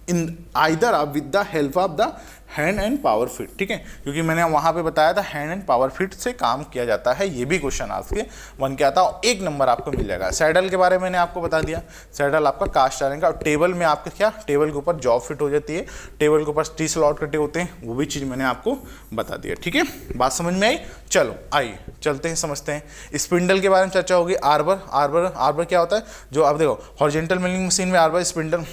in either with the help of the hand and power feed, ठीक है, क्योंकि मैंने वहाँ पे बताया था हैंड एंड पावर फिट से काम किया जाता है, ये भी क्वेश्चन आपके बन के आता है, 1 नंबर आपको मिल जाएगा। सैडल के बारे में मैंने आपको बता दिया, सैडल आपका कास्ट आयरन का, और टेबल में आपका क्या, टेबल के ऊपर जॉब फिट हो जाती है, टेबल के ऊपर टी स्लॉट कटे होते हैं, वो भी चीज़ मैंने आपको बता दिया, ठीक है। बात समझ में आई। चलो आइए चलते हैं, समझते हैं। स्पिंडल के बारे में चर्चा होगी। आर्बर क्या होता है, जो आप देखो हॉरिजॉन्टल मिलिंग मशीन में आर्बर स्पिंडल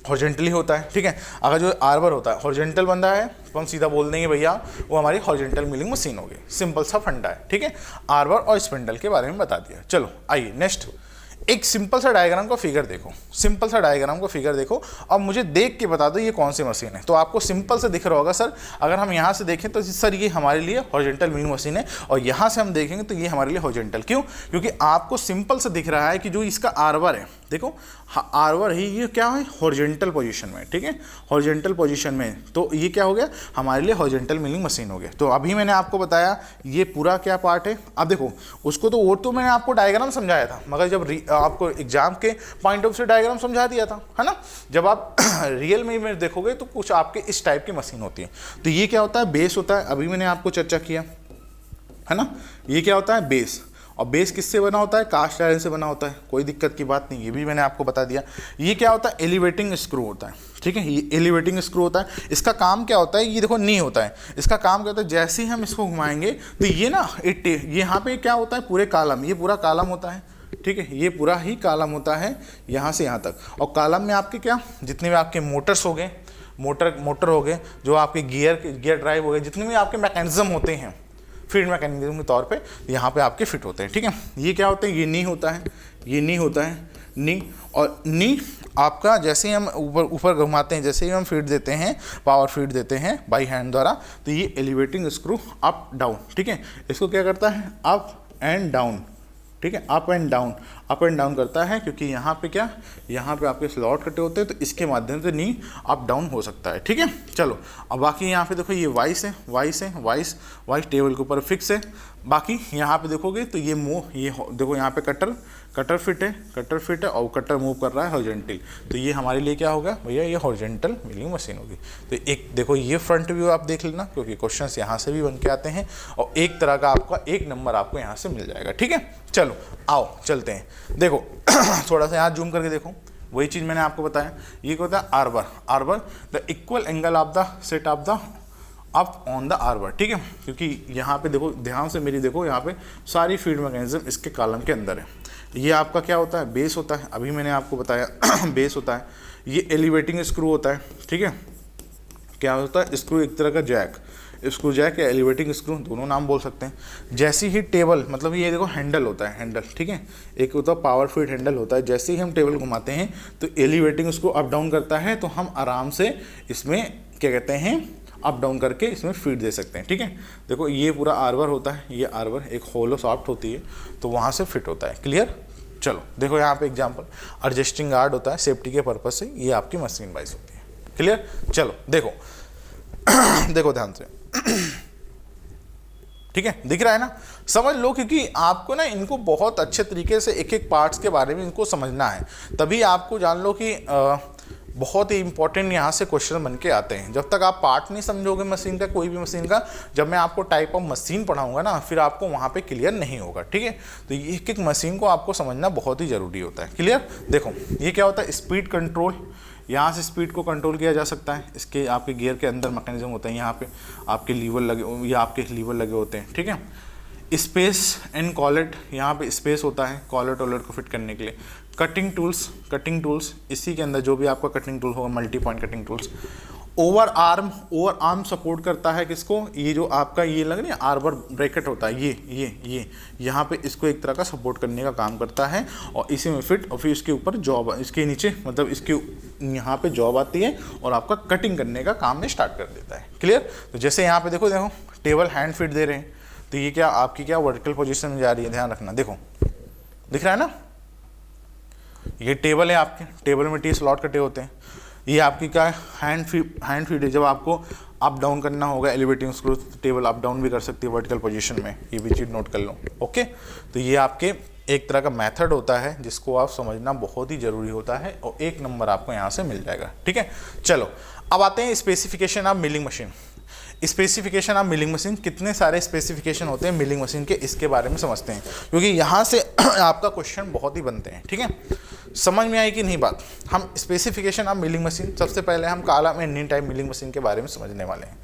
हॉरिजॉन्टली होता है, ठीक है। अगर जो आर्बर होता है हॉरिजॉन्टल बंदा है तो हम सीधा बोल देंगे भैया वो हमारी हॉरिजॉन्टल मिलिंग मशीन होगी, सिंपल सा फंडा है, ठीक है। आर्बर और स्पिंडल के बारे में बता दिया। चलो आइए नेक्स्ट, एक सिंपल सा डायग्राम का फिगर देखो, अब मुझे देख के बता दो ये कौन सी मशीन है। तो आपको सिंपल से दिख रहा होगा सर, अगर हम यहाँ से देखें तो सर ये हमारे लिए हॉरिजॉन्टल मिलिंग मशीन है, और यहाँ से हम देखेंगे तो ये हमारे लिए हॉरिजॉन्टल, क्यों, क्योंकि आपको सिंपल से दिख रहा है कि जो इसका आर्बर है, देखो आर्बर ही ये क्या है, हॉरिजॉन्टल पोजीशन में, ठीक है, हॉरिजॉन्टल पोजीशन में, तो ये क्या हो गया हमारे लिए हॉरिजॉन्टल मिलिंग मशीन हो गया। तो अभी मैंने आपको बताया ये पूरा क्या पार्ट है। अब देखो उसको तो वो तो मैंने आपको डायग्राम समझाया था, मगर जब आपको एग्जाम के पॉइंट ऑफ से डायग्राम समझा दिया था, है ना। जब आप रियल में देखोगे तो कुछ आपके इस टाइप की मशीन होती है। तो ये क्या होता है, बेस होता है, अभी मैंने आपको चर्चा किया, है ना। ये क्या होता है, बेस, और बेस किससे बना होता है, कास्ट आयरन से बना होता है, कोई दिक्कत की बात नहीं, ये भी मैंने आपको बता दिया। ये क्या होता है, एलिवेटिंग स्क्रू होता है, ठीक है, ये एलिवेटिंग स्क्रू होता है। इसका काम क्या होता है, ये देखो नी होता है, इसका काम क्या होता है, जैसे ही हम इसको घुमाएंगे तो ये ना यहाँ पे क्या होता है, पूरे कॉलम, ये पूरा कॉलम होता है, ठीक है, ये पूरा ही कॉलम होता है यहाँ से यहाँ तक। और कॉलम में आपके क्या, जितने भी आपके मोटर्स हो गए, मोटर हो गए, जो आपके गियर ड्राइव हो गए, जितने भी आपके मैकेनिज्म होते हैं फीड मैकेनिज्म के तौर पे यहाँ पे आपके फिट होते हैं, ठीक है। ये क्या होते हैं, ये नी होता है, नी, और नी आपका जैसे ही हम ऊपर घुमाते हैं, जैसे ही हम फीड देते हैं, पावर फीड देते हैं बाई हैंड द्वारा, तो ये एलिवेटिंग स्क्रू अप डाउन, ठीक है, इसको क्या करता है, अप एंड डाउन, ठीक है, up and down, up and down करता है, क्योंकि यहाँ पे क्या, यहाँ पे आपके स्लॉट कटे होते हैं, तो इसके माध्यम से नी अप डाउन हो सकता है। ठीक है, चलो अब बाकी यहाँ पे देखो ये वाइस है, वाइस है, वाइस वाइस टेबल के ऊपर फिक्स है। बाकी यहाँ पे देखोगे तो ये मूव, ये देखो यहाँ पे कटर फिट है, कटर फिट है और कटर मूव कर रहा है हॉरिजॉन्टल, तो ये हमारे लिए क्या होगा भैया, ये हॉरिजॉन्टल मिलिंग मशीन होगी। तो एक देखो ये फ्रंट व्यू आप देख लेना, क्योंकि क्वेश्चंस यहाँ से भी बन के आते हैं और एक तरह का आपका 1 नंबर आपको यहाँ से मिल जाएगा। ठीक है, चलो आओ चलते हैं। देखो थोड़ा सा यहाँ जूम करके देखो, वही चीज़ मैंने आपको बताया, ये क्या होता है arbor, arbor the equal angle of the set of the up on the arbor. ठीक है, क्योंकि यहाँ पे देखो ध्यान से मेरी देखो, यहाँ पे सारी फीड मैकेनिज्म इसके कॉलम के अंदर है। ये आपका क्या होता है, बेस होता है, अभी मैंने आपको बताया बेस होता है। ये एलिवेटिंग स्क्रू होता है। ठीक है, क्या होता है, स्क्रू एक तरह का जैक, स्क्रू जैक या एलिवेटिंग स्क्रू दोनों नाम बोल सकते हैं। जैसे ही टेबल, मतलब ये देखो हैंडल होता है, हैंडल, ठीक है, एक होता है पावर फीड हैंडल होता है। जैसे ही हम टेबल घुमाते हैं तो एलिवेटिंग स्क्रू अप डाउन करता है, तो हम आराम से इसमें क्या कहते हैं, अप डाउन करके इसमें फीड दे सकते हैं। ठीक है, देखो ये पूरा आर्बर होता है, ये आर्बर एक होलो सॉफ्ट होती है, तो वहाँ से फिट होता है। क्लियर, चलो देखो यहाँ पे एग्जांपल, एडजस्टिंग गार्ड होता है सेफ्टी के पर्पज से, ये आपकी मशीन वाइज होती है। क्लियर, चलो देखो देखो ध्यान से ठीक है, दिख रहा है ना, समझ लो, क्योंकि आपको ना इनको बहुत अच्छे तरीके से एक एक पार्ट्स के बारे में इनको समझना है, तभी आपको जान लो कि बहुत ही इंपॉर्टेंट यहाँ से क्वेश्चन बन के आते हैं। जब तक आप पार्ट नहीं समझोगे मशीन का, कोई भी मशीन का, जब मैं आपको टाइप ऑफ मशीन पढ़ाऊंगा ना, फिर आपको वहाँ पे क्लियर नहीं होगा। ठीक है, तो ये एक एक मशीन को आपको समझना बहुत ही ज़रूरी होता है। क्लियर, देखो ये क्या होता है, स्पीड कंट्रोल, यहाँ से स्पीड को कंट्रोल किया जा सकता है। इसके आपके गियर के अंदर मैकेनिज्म होते हैं, यहाँ पे आपके लीवर लगे, या आपके लीवर लगे होते हैं। ठीक है, स्पेस एंड कॉलेट, यहाँ पे स्पेस होता है कॉलेट वॉलेट को फिट करने के लिए। कटिंग टूल्स, इसी के अंदर जो भी आपका कटिंग टूल होगा, multi point cutting tools. Over arm support करता है किसको, ये जो आपका ये लग रही है आर्बर ब्रैकेट होता है, ये यहाँ पे इसको एक तरह का सपोर्ट करने का काम करता है, और इसी में फिट, और फिर इसके ऊपर जॉब, इसके नीचे मतलब इसके यहाँ पे जॉब आती है और आपका कटिंग करने का काम में स्टार्ट कर देता है। क्लियर, तो जैसे यहाँ पे देखो टेबल हैंड फिट दे रहे हैं, तो ये क्या आपकी क्या वर्टिकल पोजीशन में जा रही है, ध्यान रखना। देखो दिख रहा है ना, ये टेबल है, आपके टेबल में टी स्लॉट कटे होते हैं। ये आपकी क्या हैंड फीड है, जब आपको अप डाउन करना होगा elevating screw, table up down भी कर सकती है वर्टिकल पोजीशन में, ये भी चीज़ नोट कर लो। ओके, तो ये आपके एक तरह का मेथड होता है जिसको आप समझना बहुत ही ज़रूरी होता है, और 1 नंबर आपको यहाँ से मिल जाएगा। ठीक है, चलो अब आते हैं specification of milling machine. Specification of milling machine, कितने सारे स्पेसिफिकेशन होते हैं मिलिंग मशीन के, इसके बारे में समझते हैं, क्योंकि यहाँ से आपका क्वेश्चन बहुत ही बनते हैं। ठीक है, समझ में आई कि नहीं बात। हम स्पेसिफिकेशन ऑफ मिलिंग मशीन, सबसे पहले हम column and need type milling machine के बारे में समझने वाले हैं।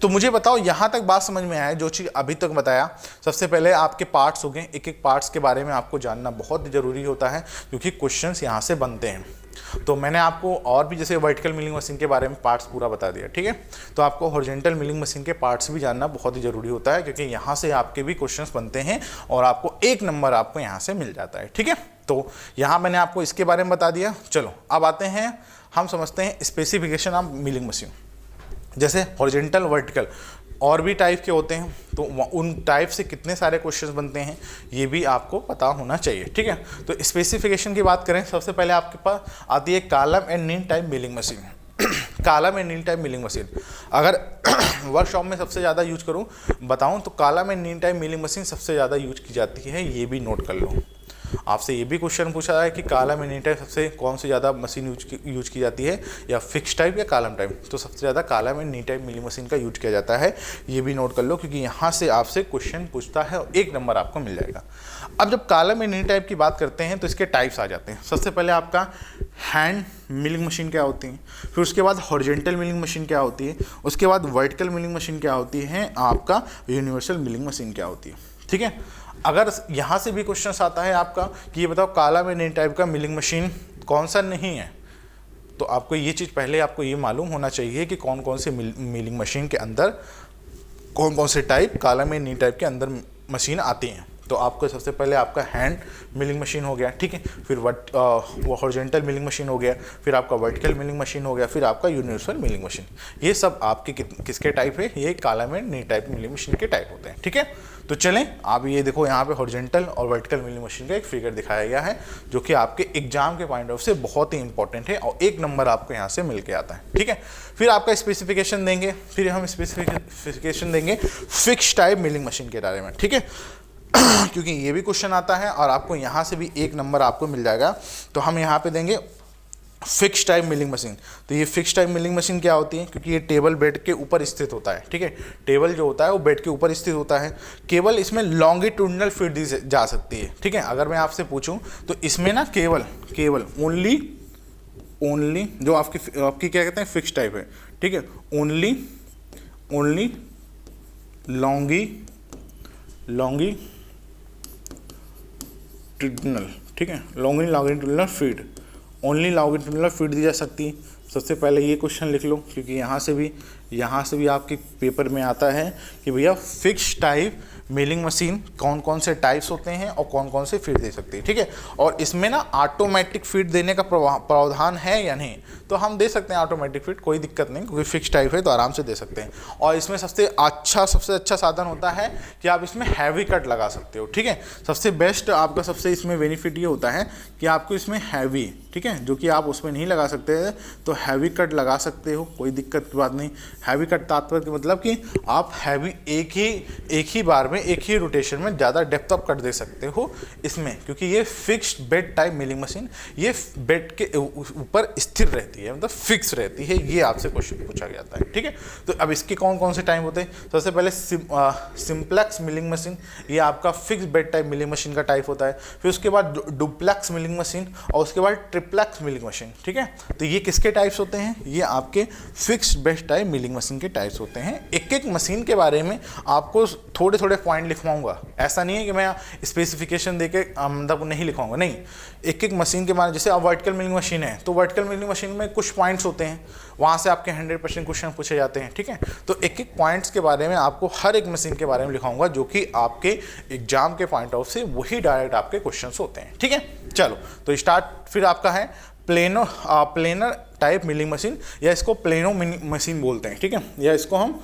तो मुझे बताओ यहाँ तक बात समझ में आया, जो चीज़ अभी तक बताया। सबसे पहले आपके पार्ट्स हो गए, एक एक पार्ट्स के बारे में आपको जानना बहुत ज़रूरी होता है, क्योंकि क्वेश्चंस यहाँ से बनते हैं। तो मैंने आपको और भी जैसे वर्टिकल मिलिंग मशीन के बारे में पार्ट्स पूरा बता दिया। ठीक है, तो आपको हॉरिजॉन्टल मिलिंग मशीन के पार्ट्स भी जानना बहुत ही ज़रूरी होता है, क्योंकि यहाँ से आपके भी क्वेश्चंस बनते हैं और आपको 1 नंबर आपको यहाँ से मिल जाता है। ठीक है, तो यहाँ मैंने आपको इसके बारे में बता दिया। चलो अब आते हैं, हम समझते हैं स्पेसिफिकेशन ऑफ मिलिंग मशीन। जैसे हॉरिजॉन्टल, वर्टिकल और भी टाइप के होते हैं, तो उन टाइप से कितने सारे क्वेश्चंस बनते हैं ये भी आपको पता होना चाहिए। ठीक है, तो स्पेसिफिकेशन की बात करें, सबसे पहले आपके पास आती है column and need type milling machine. Column and need type milling machine अगर वर्कशॉप में सबसे ज़्यादा यूज करूँ बताऊँ तो column and need type milling machine सबसे ज़्यादा यूज की जाती है, ये भी नोट कर लो। आपसे ये भी क्वेश्चन पूछा है कि कॉलम एंड नीड टाइप सबसे कौन सी ज़्यादा मशीन यूज की जाती है, या फिक्स टाइप या कॉलम टाइप, तो सबसे ज़्यादा column and need type milling machine का यूज किया जाता है, ये भी नोट कर लो, क्योंकि यहाँ से आपसे क्वेश्चन पूछता है और 1 नंबर आपको मिल जाएगा। अब जब कॉलम एंड नीड टाइप की बात करते हैं तो इसके टाइप्स आ जाते हैं। सबसे पहले आपका हैंड मिलिंग मशीन क्या होती है, फिर उसके बाद हॉरिजॉन्टल मिलिंग मशीन क्या होती है, उसके बाद वर्टिकल मिलिंग मशीन क्या होती है, आपका यूनिवर्सल मिलिंग मशीन क्या होती है। ठीक है, अगर यहाँ से भी क्वेश्चन आता है आपका कि ये बताओ कॉलम एंड नीड टाइप का मिलिंग मशीन कौन सा नहीं है, तो आपको ये चीज़ पहले आपको ये मालूम होना चाहिए कि कौन कौन से मिलिंग मशीन के अंदर कौन कौन से type column and need type के अंदर मशीन आती हैं। तो आपको सबसे पहले आपका हैंड मिलिंग मशीन हो गया, ठीक है, फिर वो हॉरिजॉन्टल मिलिंग मशीन हो गया, फिर आपका वर्टिकल मिलिंग मशीन हो गया, फिर आपका यूनिवर्सल मिलिंग मशीन। ये सब आपके किसके टाइप है, ये column and knee type milling machine के टाइप होते हैं, ठीक है। तो चलें आप ये देखो, यहाँ पे हॉरिजॉन्टल और वर्टिकल मिलिंग मशीन का एक फिगर दिखाया गया है जो कि आपके एग्जाम के पॉइंट ऑफ से बहुत ही इंपॉर्टेंट है और 1 नंबर आपको यहाँ से मिल के आता है, ठीक है। फिर आपका स्पेसिफिकेशन देंगे, फिर हम स्पेसिफिकेशन देंगे फिक्स टाइप मिलिंग मशीन के बारे में, ठीक है क्योंकि ये भी क्वेश्चन आता है और आपको यहाँ से भी 1 नंबर आपको मिल जाएगा। तो हम यहाँ पे देंगे फिक्स टाइप मिलिंग मशीन। तो ये फिक्स टाइप मिलिंग मशीन क्या होती है, क्योंकि ये टेबल बेड के ऊपर स्थित होता है, ठीक है। टेबल जो होता है वो बेड के ऊपर स्थित होता है। केवल इसमें लॉन्गिट्यूडनल फीड दी जा सकती है, ठीक है। अगर मैं आपसे पूछूं तो इसमें ना केवल ओनली जो आपकी क्या कहते हैं फिक्स टाइप है, ठीक है, ओनली लॉन्गिट्यूडनल, ठीक है, longitudinal feed, only longitudinal feed दी जा सकती है। सबसे पहले ये क्वेश्चन लिख लो, क्योंकि यहाँ से भी आपके पेपर में आता है कि भैया फिक्स टाइप मिलिंग मशीन कौन कौन से टाइप्स होते हैं और कौन कौन से फीड दे सकती है, ठीक है। और इसमें ना ऑटोमेटिक फीड देने का प्रावधान है या नहीं, तो हम दे सकते हैं ऑटोमेटिक फीड, कोई दिक्कत नहीं, क्योंकि फिक्स टाइप है तो आराम से दे सकते हैं। और इसमें सबसे अच्छा साधन होता है कि आप इसमें हैवी कट लगा सकते हो, ठीक है। सबसे बेस्ट आपका सबसे इसमें बेनिफिट ये होता है कि आपको इसमें हैवी, ठीक है, जो कि आप उसमें नहीं लगा सकते हैं, तो हैवी कट लगा सकते हो, कोई दिक्कत की बात नहीं। हैवी कट तात्पर्य मतलब कि आप हैवी एक ही बार में एक ही रोटेशन में ज़्यादा डेप्थ ऑफ कट दे सकते हो इसमें, क्योंकि ये fixed bed type milling machine ये बेड के ऊपर स्थिर रहती है, मतलब फिक्स रहती है। ये आपसे क्वेश्चन पूछा गया था, ठीक है। तो अब इसके कौन कौन से टाइप होते हैं, सबसे पहले सिंप्लेक्स मिलिंग मशीन, ये आपका fix bed type milling machine का टाइप होता है। फिर उसके बाद डुप्लेक्स मिलिंग मशीन और उसके बाद ट्रिप्लेक्स मिलिंग मशीन, ठीक है। तो ये किसके टाइप्स होते हैं, ये आपके fixed bed type milling machine के टाइप्स होते हैं। एक मशीन के बारे में आपको थोड़े पॉइंट लिखवाऊंगा, ऐसा नहीं है कि मैं स्पेसिफिकेशन देके मतलब नहीं लिखवाऊंगा, नहीं, एक मशीन के बारे में। जैसे अब वर्टिकल मिलिंग मशीन है तो वर्टिकल मिलिंग मशीन में कुछ पॉइंट्स होते हैं, वहाँ से आपके 100% क्वेश्चन पूछे जाते हैं, ठीक है। तो एक पॉइंट्स के बारे में आपको हर एक मशीन के बारे में लिखाऊंगा, जो कि आपके एग्जाम के पॉइंट ऑफ से वही डायरेक्ट आपके क्वेश्चन होते हैं, ठीक है। चलो तो स्टार्ट फिर आपका है प्लेनर टाइप मिलिंग मशीन, या इसको प्लेनो मशीन बोलते हैं, ठीक है, या इसको हम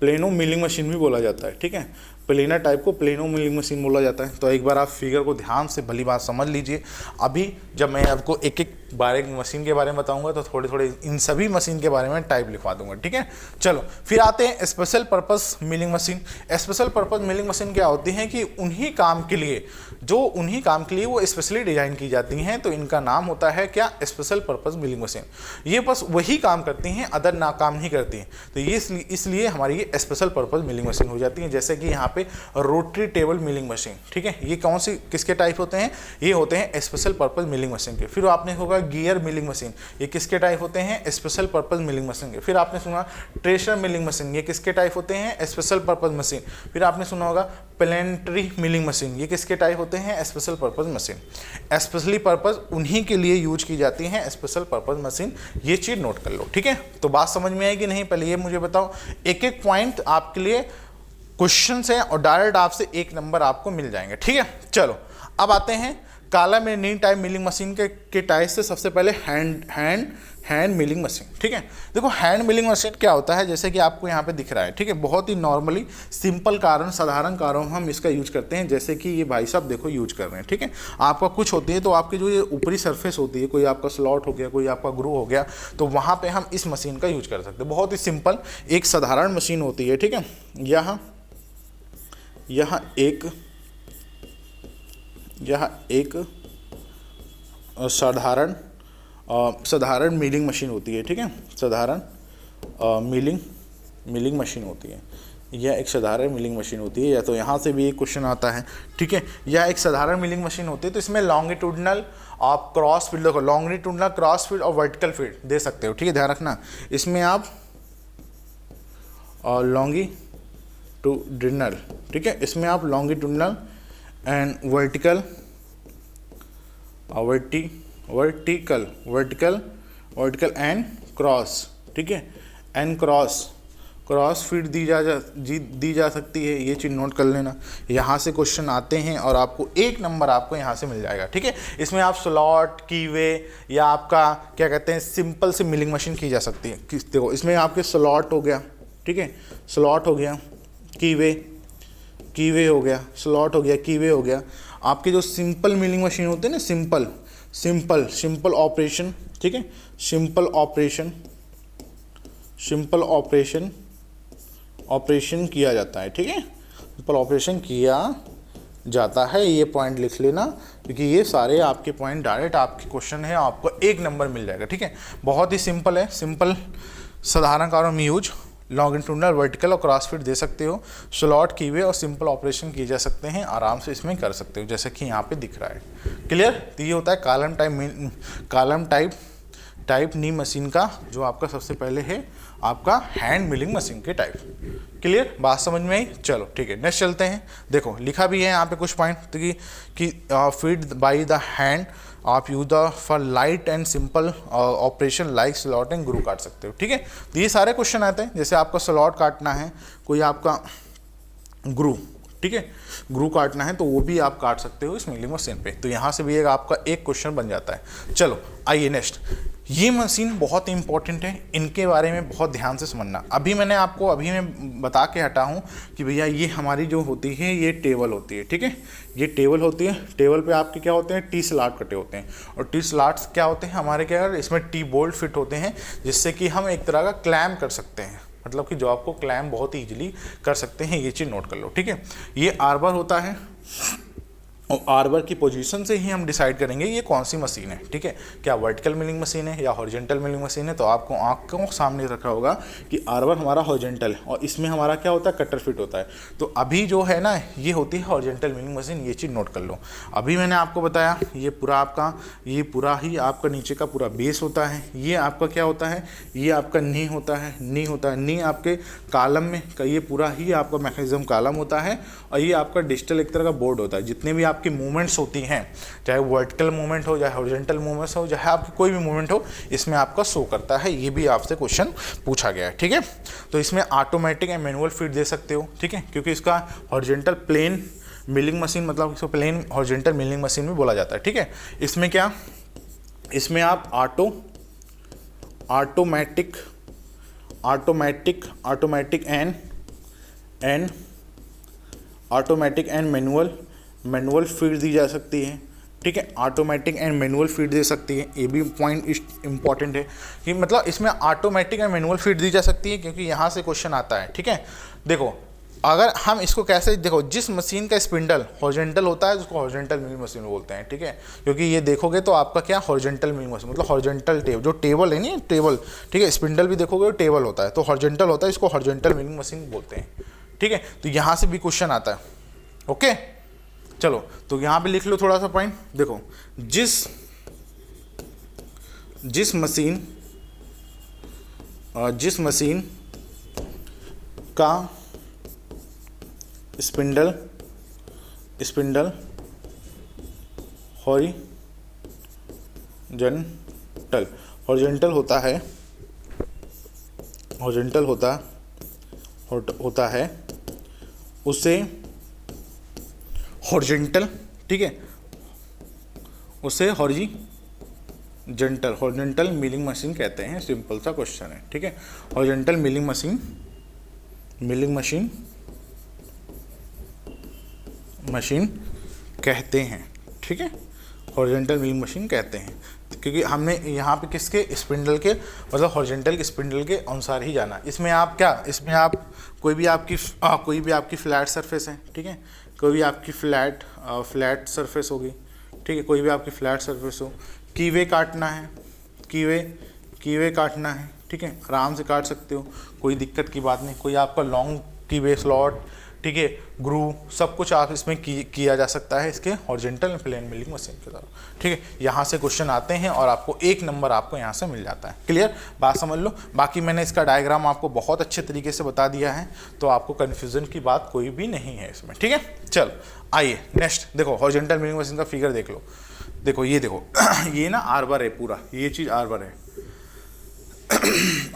प्लेनो मिलिंग मशीन भी बोला जाता है, ठीक है। प्लेनर टाइप को प्लेनो मिलिंग मशीन बोला जाता है। तो एक बार आप फिगर को ध्यान से भली बात समझ लीजिए। अभी जब मैं आपको एक बार एक मशीन के बारे में बताऊंगा तो थोड़े इन सभी मशीन के बारे में टाइप लिखवा दूंगा, ठीक है। चलो फिर आते हैं special purpose milling machine. Special purpose milling machine क्या होती है कि उन्हीं काम के लिए वो स्पेशली डिजाइन की जाती हैं, तो इनका नाम होता है क्या, स्पेशल पर्पस मिलिंग मशीन। ये बस वही काम करती हैं, अदर ना काम नहीं करती हैं, तो ये इसलिए हमारी ये स्पेशल पर्पस मिलिंग मशीन हो जाती है। जैसे कि यहाँ पे रोटरी टेबल मिलिंग मशीन, ठीक है, ये कौन सी किसके टाइप होते हैं, ये होते हैं स्पेशल पर्पस मिलिंग मशीन के। फिर आपने होगा गियर मिलिंग मशीन, ये किसके टाइप होते हैं, स्पेशल पर्पस मिलिंग मशीन के। फिर आपने सुना ट्रेशर मिलिंग मशीन, ये किसके टाइप होते हैं, स्पेशल पर्पस मशीन। फिर आपने सुना होगा प्लेनेटरी मिलिंग मशीन, ये किसके टाइप होते हैं, special purpose machine. Specially purpose उन्हीं के लिए यूज की जाती है, स्पेशल पर्पस मशीन, ये चीज नोट कर लो, ठीक है। तो बात समझ में आएगी नहीं, पहले ये मुझे बताओ, एक पॉइंट आपके लिए क्वेश्चन है और डायरेक्ट आपसे 1 नंबर आपको मिल जाएंगे, ठीक है। चलो अब आते हैं column and knee type milling machine के टाइप से। सबसे पहले हैंड मिलिंग मशीन, ठीक है। देखो हैंड मिलिंग मशीन क्या होता है, जैसे कि आपको यहाँ पे दिख रहा है, ठीक है, बहुत ही नॉर्मली सिंपल साधारण कारण हम इसका यूज करते हैं, जैसे कि ये भाई साहब देखो यूज कर रहे हैं, ठीक है। आपका कुछ होती है तो आपकी जो ये ऊपरी सरफेस होती है, कोई आपका स्लॉट हो गया, कोई आपका ग्रू हो गया, तो वहाँ पर हम इस मशीन का यूज कर सकते हैं। बहुत ही सिंपल एक साधारण मशीन होती है, ठीक है। यह एक साधारण मिलिंग मशीन होती है, ठीक है, साधारण मिलिंग मशीन होती है। यह एक साधारण मिलिंग मशीन होती है, या तो यहाँ से भी एक क्वेश्चन आता है, ठीक है। यह एक साधारण मिलिंग मशीन होती है, तो इसमें लॉन्गिट्यूडनल आप क्रॉस फील्ड देखो, लॉन्गिट्यूडनल क्रॉस फील्ड और वर्टिकल फील्ड दे सकते हो, ठीक है, ध्यान रखना। इसमें आप लॉन्गिट्यूडनल, ठीक है, इसमें आप longitudinal and vertical and cross, ठीक है, एंड क्रॉस क्रॉस फीड दी जा सकती है, ये चीज़ नोट कर लेना। यहाँ से क्वेश्चन आते हैं और आपको 1 नंबर आपको यहाँ से मिल जाएगा, ठीक है। इसमें आप स्लॉट, कीवे या आपका क्या कहते हैं सिंपल से मिलिंग मशीन की जा सकती है। देखो इसमें आपके स्लॉट हो गया, ठीक है, स्लॉट हो गया, कीवे हो गया, स्लॉट हो गया, कीवे हो गया। आपके जो सिंपल मिलिंग मशीन होते हैं ना, सिंपल ऑपरेशन, ठीक है, सिंपल ऑपरेशन किया जाता है, ठीक है, सिंपल ऑपरेशन किया जाता है। ये पॉइंट लिख लेना क्योंकि ये सारे आपके पॉइंट डायरेक्ट आपके क्वेश्चन है, आपको 1 नंबर मिल जाएगा, ठीक है। बहुत ही सिंपल है, सिंपल साधारण कार्यों में यूज लॉन्गिट्यूडनल, वर्टिकल और क्रॉस फीड दे सकते हो, स्लॉट, कीवे और सिंपल ऑपरेशन किए जा सकते हैं, आराम से इसमें कर सकते हो जैसे कि यहाँ पे दिख रहा है। क्लियर। तो ये होता है कॉलम टाइप नी मशीन का जो आपका सबसे पहले है आपका हैंड मिलिंग मशीन के टाइप। क्लियर, बात समझ में आई। चलो ठीक है, नेक्स्ट चलते हैं। देखो लिखा भी है यहाँ पे कुछ पॉइंट कि फीड बाय द हैंड आप use the for light and simple operation like slot and ग्रू काट सकते हो, ठीक है। तो ये सारे क्वेश्चन आते हैं, जैसे आपका स्लॉट काटना है, कोई आपका ग्रू, ठीक है, ग्रू काटना है तो वो भी आप काट सकते हो इस मिलिंग मशीन पे। तो यहाँ से भी आपका एक क्वेश्चन बन जाता है। चलो आइए नेक्स्ट। ये मशीन बहुत इंपॉर्टेंट है, इनके बारे में बहुत ध्यान से समझना। अभी मैं बता के हटा हूँ कि भैया ये हमारी जो होती है ये टेबल होती है, ठीक है, ये टेबल होती है। टेबल पे आपके क्या होते हैं, टी स्लॉट कटे होते हैं, और टी स्लॉट्स क्या होते हैं हमारे, क्या इसमें टी बोल्ट फिट होते हैं जिससे कि हम एक तरह का क्लैम कर सकते हैं, मतलब कि जो आपको क्लैम बहुत ईजिली कर सकते हैं। ये चीज़ नोट कर लो, ठीक है। ये आर्बर होता है और आर्बर की पोजीशन से ही हम डिसाइड करेंगे ये कौन सी मशीन है, ठीक है, क्या वर्टिकल मिलिंग मशीन है या हॉरिजॉन्टल मिलिंग मशीन है। तो आपको आंखों सामने रखा होगा कि आर्बर हमारा हॉरिजॉन्टल है और इसमें हमारा क्या होता है, कटर फिट होता है। तो अभी जो है ना ये होती है हॉरिजॉन्टल मिलिंग मशीन, ये चीज़ नोट कर लो। अभी मैंने आपको बताया ये पूरा ही आपका नीचे का पूरा बेस होता है। ये आपका क्या होता है, ये आपका नी होता है, नी आपके कॉलम में ये पूरा ही आपका मैकेनिज्म कॉलम होता है, और ये आपका डिजिटल एक तरह का बोर्ड होता है। जितने भी आपकी मूवमेंट्स होती हैं, चाहे वर्टिकल मूवमेंट हो, चाहे हॉरिजॉन्टल मूवमेंट्स हो, चाहे आपकी कोई भी मूवमेंट हो, इसमें आपका शो करता है। ये भी आपसे क्वेश्चन पूछा गया है, ठीक है। तो इसमें ऑटोमेटिक एंड मैनुअल फीड दे सकते हो, ठीक है, क्योंकि इसका हॉरिजॉन्टल प्लेन मिलिंग मशीन, मतलब इसको प्लेन हॉरिजॉन्टल मिलिंग मशीन भी बोला जाता है, ठीक है। इसमें क्या, इसमें आप ऑटोमेटिक एंड मैनुअल फीड दी जा सकती है, ठीक है। ऑटोमेटिक एंड मैनुअल फीड दे सकती है, ये भी पॉइंट इंपॉर्टेंट है कि मतलब इसमें ऑटोमेटिक एंड मैनुअल फीड दी जा सकती है, क्योंकि यहाँ से क्वेश्चन आता है, ठीक है। देखो अगर हम इसको कैसे, देखो जिस मशीन का स्पिंडल हॉरिजॉन्टल होता है उसको हॉरिजॉन्टल मिलिंग मशीन बोलते हैं, ठीक है। क्योंकि ये देखोगे तो आपका क्या हॉरिजॉन्टल मिलिंग मशीन मतलब हॉरिजॉन्टल जो टेबल है नहीं, टेबल, ठीक है, स्पिंडल भी देखोगे तो टेबल होता है, तो हॉरिजॉन्टल होता है, इसको हॉरिजॉन्टल मिलिंग मशीन बोलते हैं, ठीक है। तो यहाँ से भी क्वेश्चन आता है, ओके। चलो तो यहाँ पे लिख लो थोड़ा सा पॉइंट। देखो जिस मशीन का स्पिंडल हॉरिजॉन्टल होता है उसे हॉरिजॉन्टल, ठीक है, उसे हॉरिजॉन्टल मिलिंग मशीन कहते हैं। सिंपल सा क्वेश्चन है, ठीक है। हॉरिजॉन्टल मिलिंग मशीन कहते हैं, ठीक है, हॉरिजॉन्टल मिलिंग मशीन कहते हैं, क्योंकि हमने यहाँ पे किसके स्पिंडल के मतलब हॉरिजॉन्टल के स्पिंडल के अनुसार ही जाना। इसमें आप कोई भी आपकी फ्लैट सरफेस है, ठीक है, कोई भी आपकी फ्लैट सरफेस होगी, ठीक है, कोई भी आपकी फ्लैट सरफेस हो, कीवे काटना है, ठीक है, आराम से काट सकते हो, कोई दिक्कत की बात नहीं। कोई आपका लॉन्ग कीवे, स्लॉट, ठीक है, ग्रू, सब कुछ आप इसमें किया जा सकता है इसके हॉरिजॉन्टल प्लेन मिलिंग मशीन के द्वारा, ठीक है। यहाँ से क्वेश्चन आते हैं और आपको 1 नंबर आपको यहाँ से मिल जाता है। क्लियर, बात समझ लो। बाकी मैंने इसका डायग्राम आपको बहुत अच्छे तरीके से बता दिया है, तो आपको कन्फ्यूज़न की बात कोई भी नहीं है इसमें, ठीक है। चलो आइए नेक्स्ट। देखो हॉरिजॉन्टल मिलिंग मशीन का फिगर देख लो। देखो ये देखो ये ना आर्बर है पूरा, ये चीज़ आर्बर है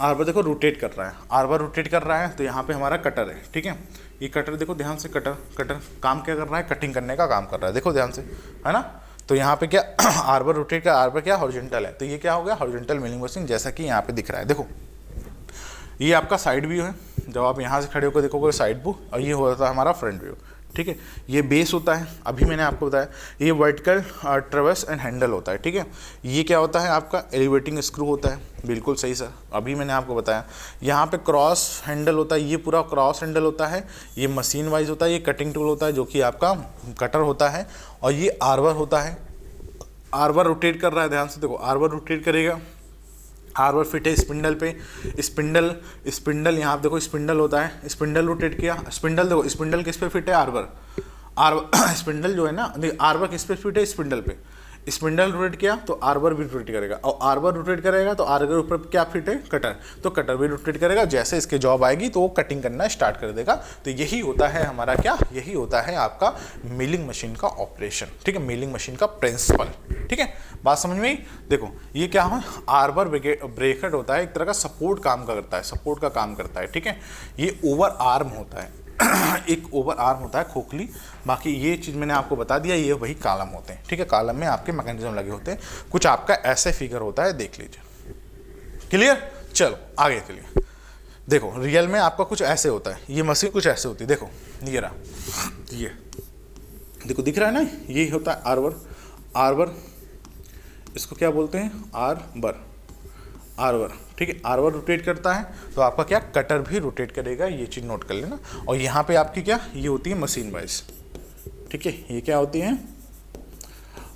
आर्बर देखो रोटेट कर रहा है, आर्बर रोटेट कर रहा है, तो यहाँ पे हमारा कटर है, ठीक है। ये कटर देखो ध्यान से, कटर कटर काम क्या कर रहा है, कटिंग करने का काम कर रहा है, देखो ध्यान से, है ना। तो यहाँ पे क्या आर्बर रोटेट का, आर्बर क्या हॉरिजॉन्टल है, तो ये क्या हो गया हॉरिजॉन्टल मिलिंग मशीन, जैसा कि यहाँ पे दिख रहा है। देखो ये आपका साइड व्यू है, जब आप यहाँ से खड़े होकर देखोगे साइड व्यू, और ये होता है हमारा फ्रंट व्यू, ठीक है। ये बेस होता है, अभी मैंने आपको बताया, ये वर्टिकल ट्रवर्स एंड हैंडल होता है, ठीक है। ये क्या होता है आपका एलिवेटिंग स्क्रू होता है, बिल्कुल सही सर, अभी मैंने आपको बताया। यहाँ पे क्रॉस हैंडल होता है, ये पूरा क्रॉस हैंडल होता है, ये मशीन वाइज होता है, ये कटिंग टूल होता है जो कि आपका कटर होता है, और ये आर्बर होता है। आर्बर रोटेट कर रहा है, ध्यान से देखो, आर्बर रोटेट करेगा, आर्बर फिट है स्पिंडल पे, स्पिंडल यहाँ देखो स्पिंडल होता है, स्पिंडल रोटेट किया, स्पिंडल देखो, स्पिंडल किस पे फिट है, आर्बर स्पिंडल जो है ना, आर्बर किस पे फिट है, स्पिंडल पे, स्पिंडल रोटेट किया तो आर्बर भी रोटेट करेगा, और आर्बर रोटेट करेगा तो आर्बर ऊपर क्या फिट है, कटर, तो कटर भी रोटेट करेगा। जैसे इसके जॉब आएगी तो वो कटिंग करना स्टार्ट कर देगा। तो यही होता है हमारा क्या, यही होता है आपका मिलिंग मशीन का ऑपरेशन, ठीक है, मिलिंग मशीन का प्रिंसिपल, ठीक है। बात समझ में आई। देखो ये क्या है, आर्बर ब्रेकेट होता है, एक तरह का सपोर्ट काम करता है, सपोर्ट का काम करता है, ठीक है। ये ओवर आर्म होता है एक ओवर आर्म होता है खोखली, बाकी ये चीज़ मैंने आपको बता दिया, ये वही कॉलम होते हैं, ठीक है। कॉलम में आपके मैकेनिज्म लगे होते हैं, कुछ आपका ऐसे फिगर होता है, देख लीजिए, क्लियर। चलो आगे चलिए, देखो रियल में आपका कुछ ऐसे होता है, ये मशीन कुछ ऐसे होती है, देखो ये रहा, ये देखो दिख रहा है ना, ये होता है आर्बर, आर्बर इसको क्या बोलते हैं, आर्बर, आर्बर, ठीक है। आर्बर रोटेट करता है तो आपका क्या कटर भी रोटेट करेगा, ये चीज़ नोट कर लेना। और यहाँ पे आपकी क्या, ये होती है मशीन वाइज, ठीक है, ये क्या होती है,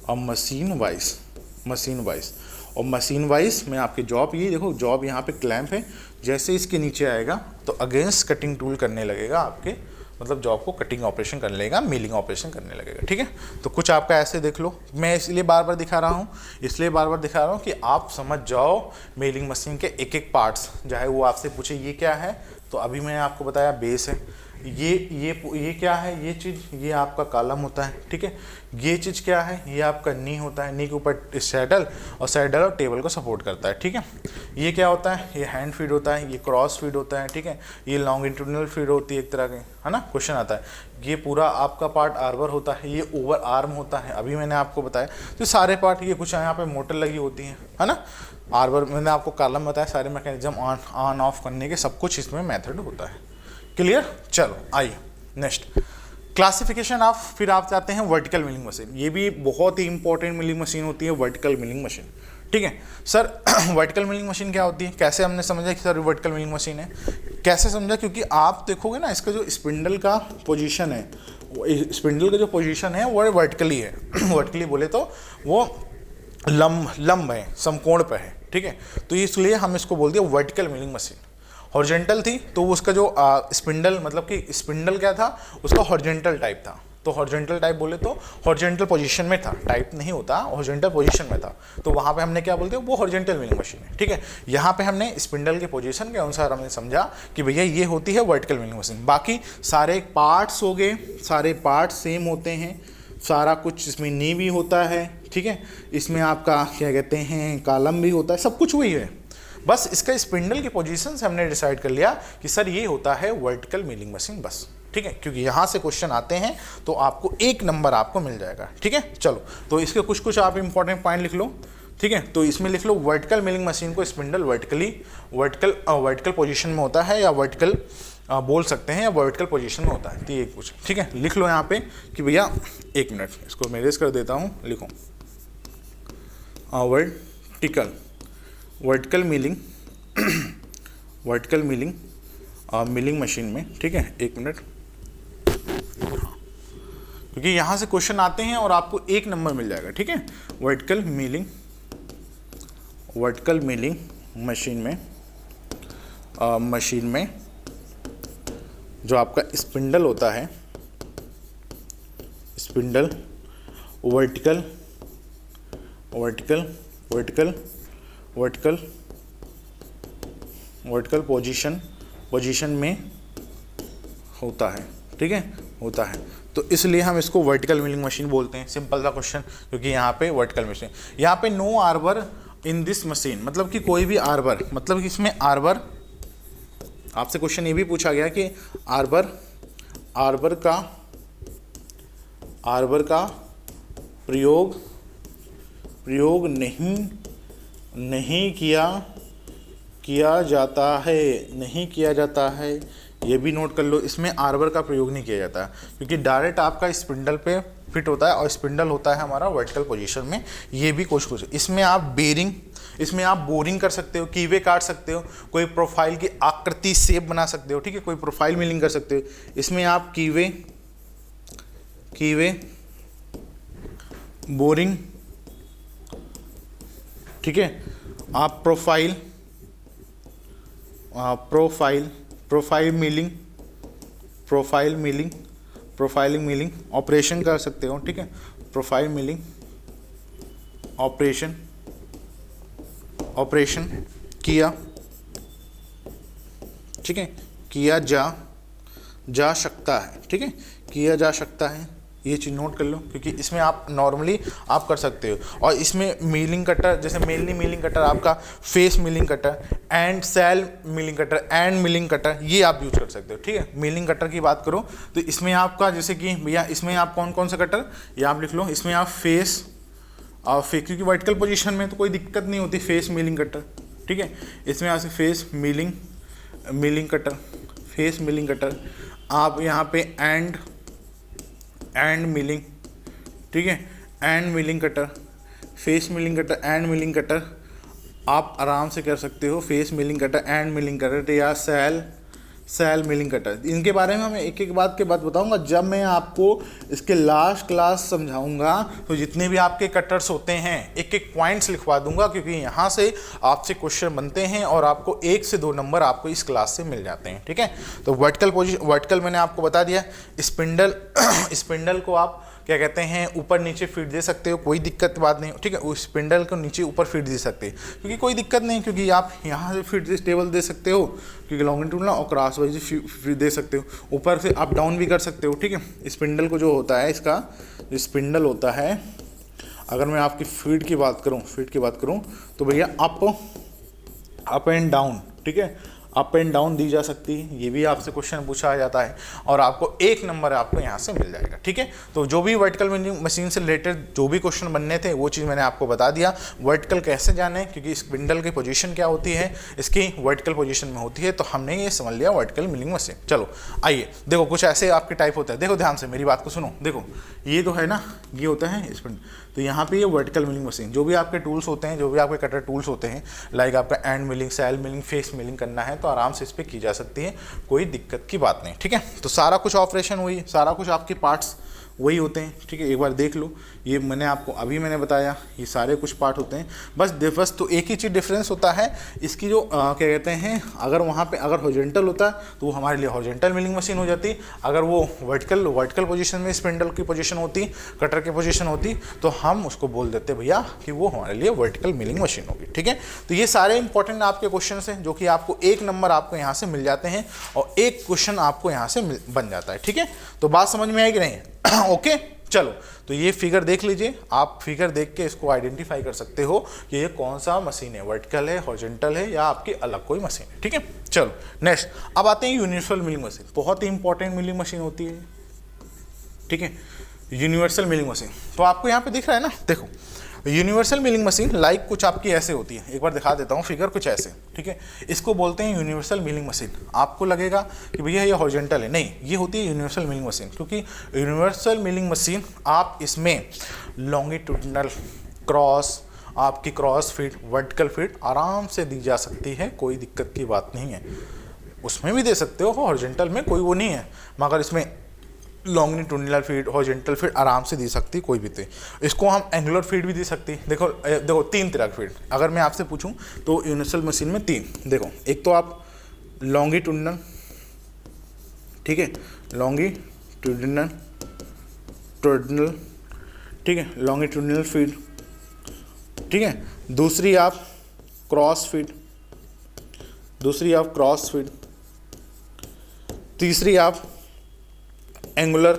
और मशीन वाइज, मशीन वाइज, और मशीन वाइज में आपके जॉब, ये देखो जॉब यहाँ पे क्लैंप है, जैसे इसके नीचे आएगा तो अगेंस्ट कटिंग टूल करने लगेगा आपके, मतलब जॉब को कटिंग ऑपरेशन करने लगेगा, मिलिंग ऑपरेशन करने लगेगा, ठीक है। तो कुछ आपका ऐसे देख लो, मैं इसलिए बार बार दिखा रहा हूँ, इसलिए बार बार दिखा रहा हूँ कि आप समझ जाओ मिलिंग मशीन के एक एक पार्ट्स, चाहे वो आपसे पूछे ये क्या है, तो अभी मैंने आपको बताया बेस है, ये क्या है, ये चीज़, ये आपका कॉलम होता है, ठीक है। ये चीज़ क्या है, ये आपका नी होता है, नी के ऊपर सैडल, और सैडल और टेबल को सपोर्ट करता है, ठीक है। ये क्या होता है, ये हैंड फीड होता है, ये क्रॉस फीड होता है, ठीक है। ये लॉन्गिट्यूडिनल फीड होती है एक तरह की, है ना, क्वेश्चन आता है। ये पूरा आपका पार्ट आर्बर होता है, ये ओवर आर्म होता है, अभी मैंने आपको बताया। तो सारे पार्ट, ये कुछ यहाँ पे मोटर लगी होती है ना। आर्बर मैंने आपको कॉलम बताया, सारे मैकेनिज्म ऑन ऑफ करने के, सब कुछ इसमें मेथड होता है, क्लियर। चलो आइए नेक्स्ट क्लासिफिकेशन ऑफ, फिर आप जाते हैं वर्टिकल मिलिंग मशीन। ये भी बहुत ही इंपॉर्टेंट मिलिंग मशीन होती है वर्टिकल मिलिंग मशीन, ठीक है सर। वर्टिकल मिलिंग मशीन क्या होती है, कैसे हमने समझा कि सर वर्टिकल मिलिंग मशीन है, कैसे समझा, क्योंकि आप देखोगे ना इसका जो स्पिंडल का पोजीशन है, स्पिंडल का जो पोजीशन है वो वर्टिकली है वर्टिकली बोले तो वो लंब है, समकोण पे है, ठीक है। तो इसलिए हम इसको बोल दिया वर्टिकल मिलिंग मशीन। हॉरिजॉन्टल थी तो उसका जो स्पिंडल, मतलब कि स्पिंडल क्या था, उसका हॉरिजॉन्टल टाइप था, तो हॉरिजॉन्टल टाइप बोले तो हॉरिजॉन्टल पोजीशन में था, टाइप नहीं होता, हॉरिजॉन्टल पोजीशन में था, तो वहाँ पे हमने क्या बोलते हैं, वो हॉरिजॉन्टल मिलिंग मशीन है, ठीक है। यहाँ पे हमने स्पिंडल के पोजीशन के अनुसार हमने समझा कि भैया ये होती है वर्टिकल मिलिंग मशीन। बाकी सारे पार्ट्स हो गए, सारे पार्ट्स सेम होते हैं, सारा कुछ इसमें नी भी होता है, ठीक है। इसमें आपका क्या कहते हैं, कॉलम भी होता है, सब कुछ वही है, बस इसका स्पिंडल की पोजीशन से हमने डिसाइड कर लिया कि सर ये होता है वर्टिकल मिलिंग मशीन, बस, ठीक है। क्योंकि यहाँ से क्वेश्चन आते हैं तो आपको 1 नंबर आपको मिल जाएगा, ठीक है। चलो तो इसके कुछ आप इंपॉर्टेंट पॉइंट लिख लो, ठीक है। तो इसमें लिख लो वर्टिकल मिलिंग मशीन को स्पिंडल वर्टिकल पोजीशन में होता है, या वर्टिकल बोल सकते हैं, या वर्टिकल पोजीशन में होता है, तो ये कुछ, ठीक है। लिख लो यहाँ पे कि भैया 1 मिनट, इसको मैं इरेज कर देता हूँ, लिखो वर्टिकल मिलिंग मशीन में, ठीक है। 1 मिनट, क्योंकि यहाँ से क्वेश्चन आते हैं और आपको 1 नंबर मिल जाएगा, ठीक है। वर्टिकल मिलिंग मशीन में जो आपका स्पिंडल होता है, स्पिंडल वर्टिकल पोजीशन में होता है, ठीक है, होता है। तो इसलिए हम इसको वर्टिकल मिलिंग मशीन बोलते हैं, सिंपल सा क्वेश्चन, क्योंकि यहाँ पे वर्टिकल मशीन, यहाँ पे no arbor in this machine, मतलब कि कोई भी आर्बर, मतलब कि इसमें आर्बर, आपसे क्वेश्चन ये भी पूछा गया कि आर्बर का प्रयोग नहीं किया जाता है, ये भी नोट कर लो। इसमें आर्बर का प्रयोग नहीं किया जाता क्योंकि डायरेक्ट आपका स्पिंडल पे फिट होता है और स्पिंडल होता है हमारा वर्टिकल पोजीशन में। ये भी कुछ इसमें आप बोरिंग कर सकते हो, कीवे काट सकते हो, कोई प्रोफाइल की आकृति शेप बना सकते हो, ठीक है, कोई प्रोफाइल मिलिंग कर सकते हो। इसमें आप कीवे बोरिंग, ठीक है, आप प्रोफाइलिंग मिलिंग ऑपरेशन कर सकते हो, ठीक है, प्रोफाइल मिलिंग ऑपरेशन किया, ठीक है, किया जा सकता है, ठीक है, किया जा सकता है। ये चीज़ नोट कर लो क्योंकि इसमें आप नॉर्मली आप कर सकते हो। और इसमें मिलिंग कटर, जैसे मेनली मिलिंग कटर आपका face milling cutter and shell milling cutter end milling cutter, ये आप यूज कर सकते हो, ठीक है। मिलिंग कटर की बात करो तो इसमें आपका जैसे कि भैया इसमें आप कौन कौन सा कटर, ये आप लिख लो। इसमें आप फेस क्योंकि वर्टिकल पोजीशन में तो कोई दिक्कत नहीं होती, फेस मिलिंग कटर, ठीक है। इसमें आपसे फेस मिलिंग कटर, आप यहाँ पे एंड मिलिंग, ठीक है, and milling cutter, face milling cutter end milling cutter आप आराम से कर सकते हो। Face milling cutter end milling cutter या सेल मिलिंग कटर, इनके बारे में मैं एक एक बात के बाद बताऊंगा। जब मैं आपको इसके लास्ट क्लास समझाऊंगा तो जितने भी आपके कटर्स होते हैं एक एक पॉइंट्स लिखवा दूंगा क्योंकि यहाँ से आपसे क्वेश्चन बनते हैं और आपको 1 से 2 नंबर आपको इस क्लास से मिल जाते हैं, ठीक है। तो वर्टिकल मैंने आपको बता दिया। स्पिंडल को आप क्या कहते हैं, ऊपर नीचे फीड दे सकते हो, कोई दिक्कत बात नहीं, ठीक है। उस स्पिंडल को नीचे ऊपर फीड दे सकते हैं क्योंकि कोई दिक्कत नहीं, क्योंकि आप यहाँ से फीड स्टेबल दे सकते हो क्योंकि लॉन्गिट्यूडनल और क्रॉस वाइज फीड दे सकते हो, ऊपर से अप डाउन भी कर सकते हो, ठीक है। स्पिंडल को जो होता है, इसका जो स्पिंडल होता है, अगर मैं आपकी फीड की बात करूँ तो भैया अप एंड डाउन, ठीक है, अप एंड डाउन दी जा सकती है। ये भी आपसे क्वेश्चन पूछा जाता है और आपको 1 नंबर आपको यहाँ से मिल जाएगा, ठीक है। तो जो भी वर्टिकल मिलिंग मशीन से रिलेटेड जो भी क्वेश्चन बनने थे वो चीज़ मैंने आपको बता दिया। वर्टिकल कैसे जाने, क्योंकि स्पिंडल की पोजीशन क्या होती है, इसकी वर्टिकल पोजीशन में होती है, तो हमने ये समझ लिया वर्टिकल मिलिंग मशीन। चलो आइए देखो, कुछ ऐसे आपके टाइप होता है, देखो ध्यान से मेरी बात को सुनो। देखो ये तो है ना, ये होता है स्पिंडल, तो यहाँ पे ये वर्टिकल मिलिंग मशीन, जो भी आपके टूल्स होते हैं, जो भी आपके कटर टूल्स होते हैं, लाइक आपका end milling, shell milling, face milling करना है तो आराम से इस पर की जा सकती है, कोई दिक्कत की बात नहीं, ठीक है। तो सारा कुछ ऑपरेशन हुई, सारा कुछ आपके पार्ट्स वही होते हैं, ठीक है। एक बार देख लो, ये मैंने बताया, ये सारे कुछ पार्ट होते हैं। बस तो एक ही चीज़ डिफरेंस होता है, इसकी जो क्या कहते हैं, अगर वहाँ पे अगर हॉरिजॉन्टल होता तो वो हमारे लिए हॉरिजॉन्टल मिलिंग मशीन हो जाती, अगर वो वर्टिकल पोजीशन में स्पिंडल की पोजीशन होती, कटर की पोजीशन होती, तो हम उसको बोल देते भैया कि वो हमारे लिए वर्टिकल मिलिंग मशीन होगी, ठीक है। तो ये सारे इंपॉर्टेंट आपके क्वेश्चन हैं जो कि आपको 1 नंबर आपको यहाँ से मिल जाते हैं और 1 क्वेश्चन आपको यहाँ से बन जाता है, ठीक है। तो बात समझ में आई कि नहीं? ओके चलो, तो ये फिगर देख लीजिए, आप फिगर देख के इसको आइडेंटिफाई कर सकते हो कि ये कौन सा मशीन है, वर्टिकल है, हॉरिजॉन्टल है या आपकी अलग कोई मशीन है, ठीक है। चलो नेक्स्ट, अब आते हैं यूनिवर्सल मिलिंग मशीन, बहुत ही इंपॉर्टेंट मिलिंग मशीन होती है, ठीक है। यूनिवर्सल मिलिंग मशीन तो आपको यहाँ पे दिख रहा है ना, देखो यूनिवर्सल मिलिंग मशीन लाइक कुछ आपकी ऐसे होती है, एक बार दिखा देता हूँ फिगर कुछ ऐसे, ठीक है। इसको बोलते हैं यूनिवर्सल मिलिंग मशीन। आपको लगेगा कि भैया ये हॉरिजॉन्टल है, नहीं, ये होती है यूनिवर्सल मिलिंग मशीन, क्योंकि यूनिवर्सल मिलिंग मशीन आप इसमें लॉन्गिट्यूडनल, क्रॉस, आपकी क्रॉस फीट, वर्टिकल फीट आराम से दी जा सकती है, कोई दिक्कत की बात नहीं है। उसमें भी दे सकते हो, हॉरिजॉन्टल में कोई वो नहीं है, मगर इसमें लॉन्गिट्यूडनल फीड, हॉरिजॉन्टल फीड आराम से दी सकती कोई भी थे। इसको हम एंगुलर फीड भी दी सकती। देखो 3 तरह की फीड अगर मैं आपसे पूछूं तो यूनिवर्सल मशीन में 3, देखो एक तो आप लॉन्गिट्यूडनल, ठीक है, लॉन्गिट्यूडनल, ठीक है, लॉन्गिट्यूडनल फीड, ठीक है। दूसरी आप क्रॉस फीड, तीसरी आप एंगुलर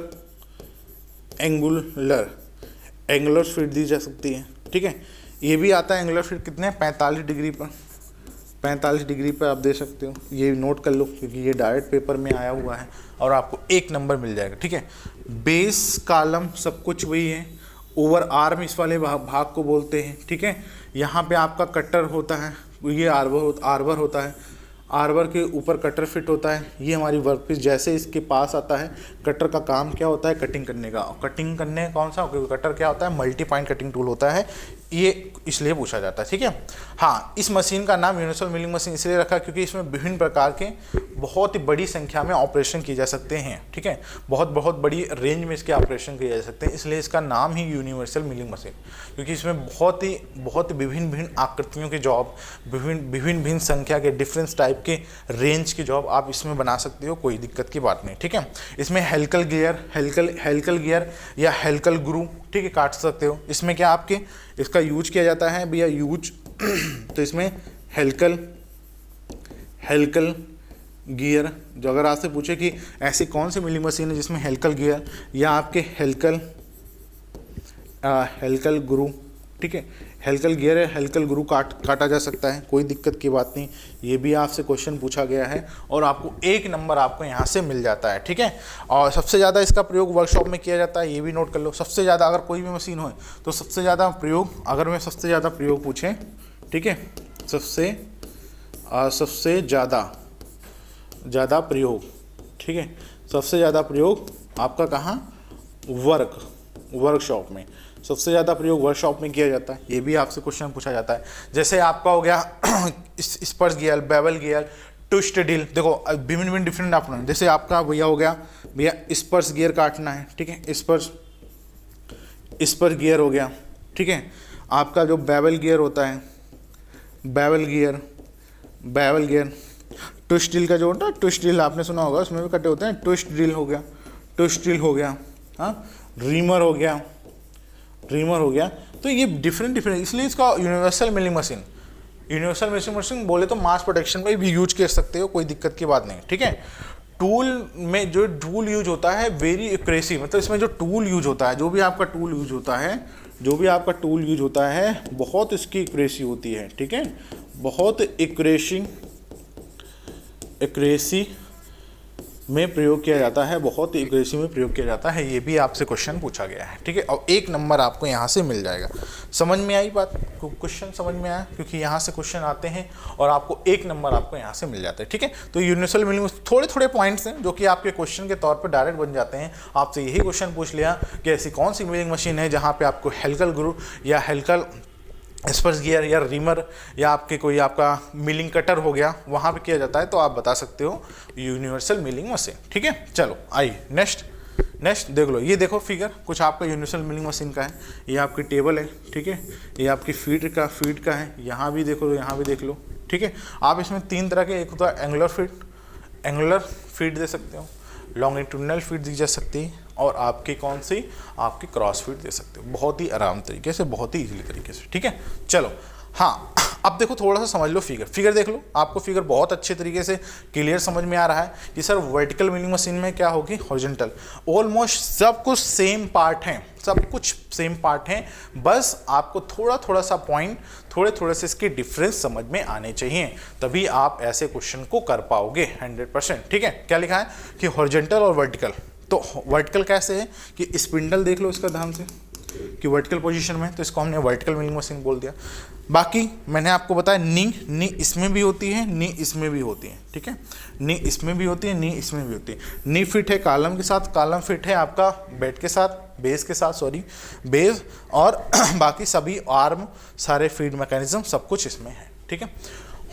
फीड दी जा सकती है, ठीक है। ये भी आता है एंगुलर फिट कितने 45 डिग्री पर, 45 डिग्री पर आप दे सकते हो, ये नोट कर लो क्योंकि ये डायरेक्ट पेपर में आया हुआ है और आपको 1 नंबर मिल जाएगा। ठीक है, बेस कॉलम सब कुछ वही है, ओवर आर्म इस वाले भाग को बोलते हैं। ठीक है, यहाँ पे आपका कटर होता है, ये आर्बर होता है, आर्बर के ऊपर कटर फिट होता है। ये हमारी वर्कपीस जैसे इसके पास आता है, कटर का काम क्या होता है, कटिंग करने का। और कटिंग करने कौन सा, क्योंकि कटर क्या होता है, मल्टी पॉइंट कटिंग टूल होता है, ये इसलिए पूछा जाता है। ठीक है, हाँ, इस मशीन का नाम यूनिवर्सल मिलिंग मशीन इसलिए रखा क्योंकि इसमें विभिन्न प्रकार के बहुत ही बड़ी संख्या में ऑपरेशन किए जा सकते हैं। ठीक है, बहुत बड़ी रेंज में इसके ऑपरेशन किए जा सकते हैं, इसलिए इसका नाम ही यूनिवर्सल मिलिंग मशीन, क्योंकि इसमें बहुत विभिन्न आकृतियों के जॉब, विभिन्न संख्या के डिफरेंस टाइप के रेंज के जॉब आप इसमें बना सकते हो, कोई दिक्कत की बात नहीं। ठीक है, इसमें हेलिकल गियर या हेलिकल ग्रू, ठीक है, काट सकते हो। इसमें क्या आपके इसका यूज किया जाता है भैया, यूज तो इसमें हेलिकल गियर, जो अगर आपसे पूछे कि ऐसी कौन सी मिलिंग मशीन है जिसमें हेलिकल गियर या आपके हेलिकल ग्रू, ठीक है, हेलिकल गियर है, हेलिकल ग्रू काटा जा सकता है, कोई दिक्कत की बात नहीं। ये भी आपसे क्वेश्चन पूछा गया है और आपको 1 नंबर आपको यहाँ से मिल जाता है। ठीक है, और सबसे ज़्यादा इसका प्रयोग वर्कशॉप में किया जाता है, ये भी नोट कर लो। सबसे ज़्यादा अगर कोई भी मशीन हो तो सबसे ज़्यादा प्रयोग, अगर मैं सबसे ज़्यादा प्रयोग पूछें, ठीक है, सबसे ज़्यादा प्रयोग, ठीक है, सबसे ज़्यादा प्रयोग आपका कहाँ, वर्कशॉप में सबसे ज़्यादा प्रयोग वर्कशॉप में किया जाता है। ये भी आपसे क्वेश्चन पूछा जाता है। जैसे आपका हो गया स्पर्श gear, bevel gear, twist drill, देखो विभिन्न डिफरेंट आपका, जैसे आपका भैया हो गया भैया स्पर्श गियर काटना है, ठीक है, स्पर्श गियर हो गया। ठीक है, आपका जो बेवल गियर होता है, बेवल गियर, ट्विस्ट ड्रिल का जो होता है, ट्विस्ट ड्रिल आपने सुना होगा, उसमें भी कटे होते हैं, ट्विस्ट ड्रिल हो गया, हाँ, रीमर हो गया। तो ये डिफरेंट, इसलिए इसका यूनिवर्सल मिलिंग मशीन बोले तो मास प्रोडक्शन में भी यूज कर सकते हो, कोई दिक्कत की बात नहीं। ठीक है, टूल में जो टूल यूज होता है वेरी एक्यूरेसी, मतलब इसमें जो टूल यूज होता है, जो भी आपका टूल यूज होता है बहुत इसकी एक्यूरेसी होती है। ठीक है, बहुत एक्यूरेसी में प्रयोग किया जाता है, ये भी आपसे क्वेश्चन पूछा गया है। ठीक है, और 1 नंबर आपको यहाँ से मिल जाएगा। समझ में आई बात, क्वेश्चन समझ में आया, क्योंकि यहाँ से क्वेश्चन आते हैं और आपको 1 नंबर आपको यहाँ से मिल जाता है। ठीक है, तो यूनिवर्सल मिलिंग थोड़े पॉइंट्स हैं जो कि आपके क्वेश्चन के तौर पर डायरेक्ट बन जाते हैं। आपसे यही क्वेश्चन पूछ लिया कि ऐसी कौन सी मिलिंग मशीन है जहाँ पर आपको हेलिकल ग्रू या हेलिकल स्पर्श गियर या रीमर या आपके कोई आपका मिलिंग कटर हो गया, वहाँ पे किया जाता है, तो आप बता सकते हो यूनिवर्सल मिलिंग मशीन। ठीक है, चलो आइए नेक्स्ट देख लो। ये देखो फिगर कुछ आपका यूनिवर्सल मिलिंग मशीन का है, ये आपकी टेबल है। ठीक है, ये आपकी फीड का है, यहाँ भी देख लो। ठीक है, आप इसमें 3 तरह के, एक होता है एंगुलर फीड दे सकते हो, लॉन्गिट्यूडनल फीड दी जा सकती है, और आपकी कौन सी, आपकी क्रॉस फीड दे सकते हो, बहुत ही आराम तरीके से, बहुत ही इजीली तरीके से। ठीक है, चलो हाँ, अब देखो थोड़ा सा समझ लो फिगर देख लो, आपको फिगर बहुत अच्छे तरीके से क्लियर समझ में आ रहा है कि सर वर्टिकल मिलिंग मशीन में क्या होगी, हॉरिजॉन्टल। ऑलमोस्ट सब कुछ सेम पार्ट हैं, बस आपको थोड़ा सा पॉइंट, थोड़े से इसके डिफरेंस समझ में आने चाहिए, तभी आप ऐसे क्वेश्चन को कर पाओगे 100%। ठीक है, क्या लिखा है कि हॉरिजॉन्टल और वर्टिकल। तो वर्टिकल कैसे है कि स्पिंडल देख लो इसका ध्यान से कि वर्टिकल पोजीशन में, तो इसको हमने वर्टिकल मिलिंग मशीन बोल दिया। बाकी मैंने आपको बताया नी इसमें भी होती है, नी इसमें भी होती है। ठीक है, नी इसमें भी होती है, नी इसमें भी होती है। नी फिट है कॉलम के साथ, कॉलम फिट है आपका बेड के साथ, बेस और बाकी सभी आर्म, सारे फीड मैकेनिज्म सब कुछ इसमें है। ठीक है,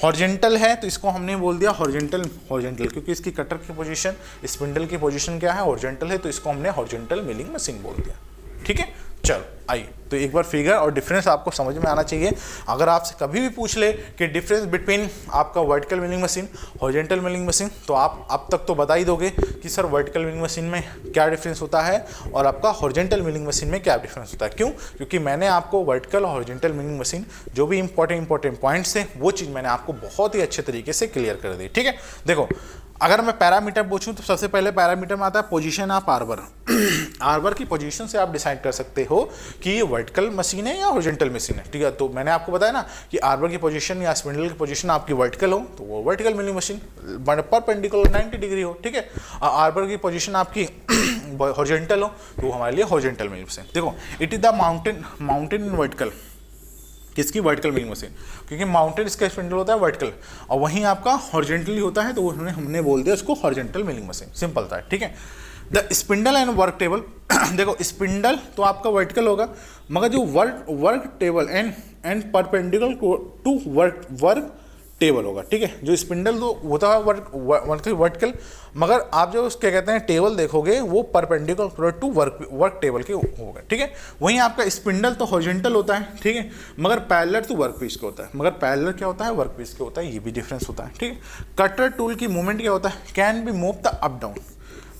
हॉरिजॉन्टल है तो इसको हमने बोल दिया हॉरिजॉन्टल, क्योंकि इसकी कटर की पोजीशन, स्पिंडल की पोजीशन क्या है, हॉरिजॉन्टल है, तो इसको हमने हॉरिजॉन्टल मिलिंग मशीन बोल दिया। ठीक है, चलो आइए, तो एक बार फिगर और डिफरेंस आपको समझ में आना चाहिए। अगर आपसे कभी भी पूछ ले कि डिफरेंस बिटवीन आपका vertical milling machine, horizontal milling machine, तो आप अब तक तो बता ही दोगे कि सर वर्टिकल मिलिंग मशीन में क्या डिफरेंस होता है और आपका हॉरिजॉन्टल मिलिंग मशीन में क्या डिफरेंस होता है। क्यों? क्योंकि मैंने आपको वर्टिकल और हॉरिजॉन्टल मिलिंग मशीन जो भी इंपॉर्टेंट पॉइंट्स थे वो चीज़ मैंने आपको बहुत ही अच्छे तरीके से क्लियर कर दी। ठीक है, देखो अगर मैं पैरामीटर पूछूं तो सबसे पहले पैरामीटर में आता है पोजीशन ऑफ आर्बर। आर्बर की पोजीशन से आप डिसाइड कर सकते हो कि ये वर्टिकल मशीन है या हॉरिजॉन्टल मशीन है, ठीक है। तो मैंने आपको बताया ना कि आर्बर की पोजीशन या स्पिंडल की पोजीशन आपकी वर्टिकल हो तो वो vertical milling machine, perpendicular 90 degree हो, ठीक है। आर्बर की पोजीशन आपकी हॉरिजॉन्टल हो तो वो हमारे लिए हॉरिजॉन्टल मिलिंग मशीन। देखो, it is the mountain in vertical, किसकी? वर्टिकल मिलिंग मशीन, क्योंकि माउंटेन इसका स्पिंडल होता है वर्टिकल और वहीं आपका हॉरिजॉन्टली होता है, तो उन्होंने हमने बोल दिया उसको हॉरिजॉन्टल मिलिंग मशीन, सिंपल था, ठीक है। The spindle and work table, देखो स्पिंडल तो आपका वर्टिकल होगा, मगर जो work table and perpendicular to work table होगा, ठीक है। जो स्पिंडल तो होता है वर्टिकल, मगर आप जो उसके कहते हैं टेबल देखोगे वो परपेंडिकुलर टू वर्क टेबल के होगा, ठीक है। वहीं आपका स्पिंडल तो हॉरिजॉन्टल होता है, ठीक है, मगर पैरेलल टू वर्क पीस का होता है, मगर पैरेलल क्या होता है? वर्क पीस के होता है, ये भी डिफरेंस होता है, ठीक है। कटर टूल की मूवमेंट क्या होता है? Can be move the up down.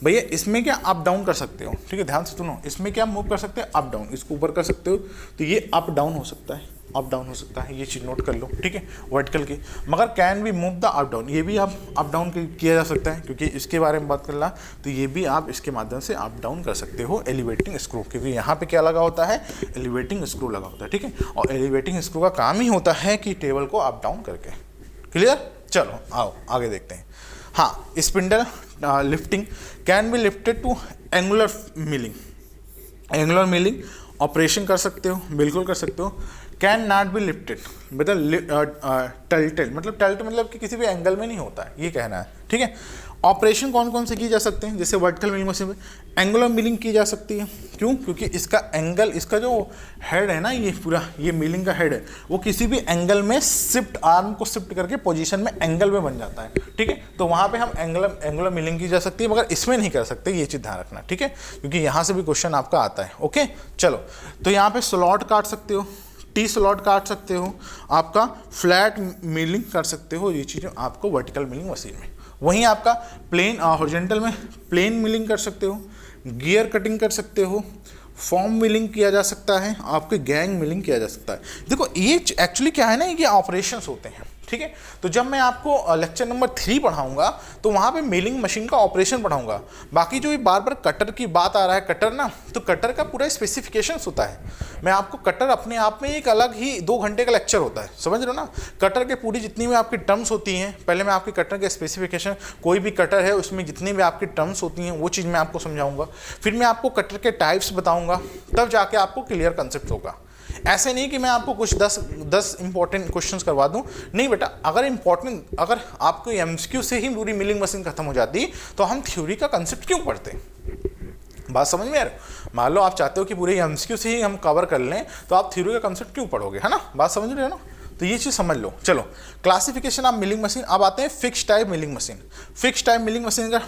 भैया इसमें क्या अप डाउन कर सकते हो, ठीक है, ध्यान से सुनो, इसमें क्या मूव कर सकते हैं? अप डाउन, इसको ऊपर कर सकते हो तो ये अप डाउन हो सकता है, अप डाउन हो सकता है, ये चीज़ नोट कर लो, ठीक है, वर्टिकल की। मगर can be move the up down, ये भी आप अप डाउन किया जा सकता है, क्योंकि इसके बारे में बात कर रहा तो ये भी आप इसके माध्यम से अप डाउन कर सकते हो एलिवेटिंग स्क्रू, क्योंकि यहाँ पे क्या लगा होता है? एलिवेटिंग स्क्रू लगा होता है, ठीक है। और एलिवेटिंग स्क्रू का काम ही होता है कि टेबल को अप डाउन करके, क्लियर। चलो आओ आगे देखते हैं। हाँ, spindle lifting can be lifted to angular milling operation कर सकते हो, बिल्कुल कर सकते हो। कैन नॉट बी लिफ्टेड मतलब टल्टेड, मतलब कि किसी भी एंगल में नहीं होता है, ये कहना है, ठीक है। ऑपरेशन कौन कौन से किए जा सकते हैं? जैसे वर्टिकल मिलिंग मशीन में एंगुलर मिलिंग की जा सकती है, क्यों? क्योंकि इसका एंगल, इसका जो हेड है ना, ये पूरा ये मिलिंग का हेड है, वो किसी भी एंगल में शिफ्ट, आर्म को शिफ्ट करके पोजीशन में एंगल में बन जाता है, ठीक है। तो वहाँ पे हम एंगुलर मिलिंग की जा सकती है, मगर इसमें नहीं कर सकते, ये चीज़ ध्यान रखना, ठीक है, क्योंकि यहाँ से भी क्वेश्चन आपका आता है। ओके, चलो, तो यहाँ पे स्लॉट काट सकते हो, टी स्लॉट काट सकते हो, आपका फ्लैट मिलिंग कर सकते हो, ये चीज़ें आपको वर्टिकल मिलिंग मशीन में। वहीं आपका प्लेन हॉरिजॉन्टल में प्लेन मिलिंग कर सकते हो, गियर कटिंग कर सकते हो, फॉर्म मिलिंग किया जा सकता है, आपके गैंग मिलिंग किया जा सकता है। देखो ये एक्चुअली क्या है ना, ये ऑपरेशंस होते हैं, ठीक है। तो जब मैं आपको लेक्चर नंबर 3 पढ़ाऊंगा तो वहाँ पे मिलिंग मशीन का ऑपरेशन पढ़ाऊंगा। बाकी जो ये बार बार कटर की बात आ रहा है, कटर ना, तो कटर का पूरा स्पेसिफिकेशंस होता है। मैं आपको कटर अपने आप में एक अलग ही 2 घंटे का लेक्चर होता है, समझ रहे हो ना। कटर के पूरी जितनी भी आपकी टर्म्स होती हैं, पहले मैं आपकी कटर के स्पेसिफिकेशन, कोई भी कटर है उसमें जितनी भी आपकी टर्म्स होती हैं वो चीज़ मैं आपको समझाऊंगा, फिर मैं आपको कटर के टाइप्स बताऊंगा, तब जाके आपको क्लियर कंसेप्ट होगा। ऐसे नहीं कि मैं आपको कुछ 10 इंपॉर्टेंट क्वेश्चंस करवा दूं, नहीं बेटा। अगर आपको एमसीक्यू से ही पूरी मिलिंग मशीन खत्म हो जाती तो हम थ्योरी का कंसेप्ट क्यों पढ़ते? बात समझ में आ रही है? मान लो आप चाहते हो कि पूरे एमसीक्यू से ही हम कवर कर लें, तो आप थ्योरी का कंसेप्ट क्यों पढ़ोगे, है ना? बात समझ रहे हो ना? तो ये चीज़ समझ लो। चलो, क्लासिफिकेशन ऑफ मिलिंग मशीन। अब आते हैं fix type milling machine. Fix type milling machine का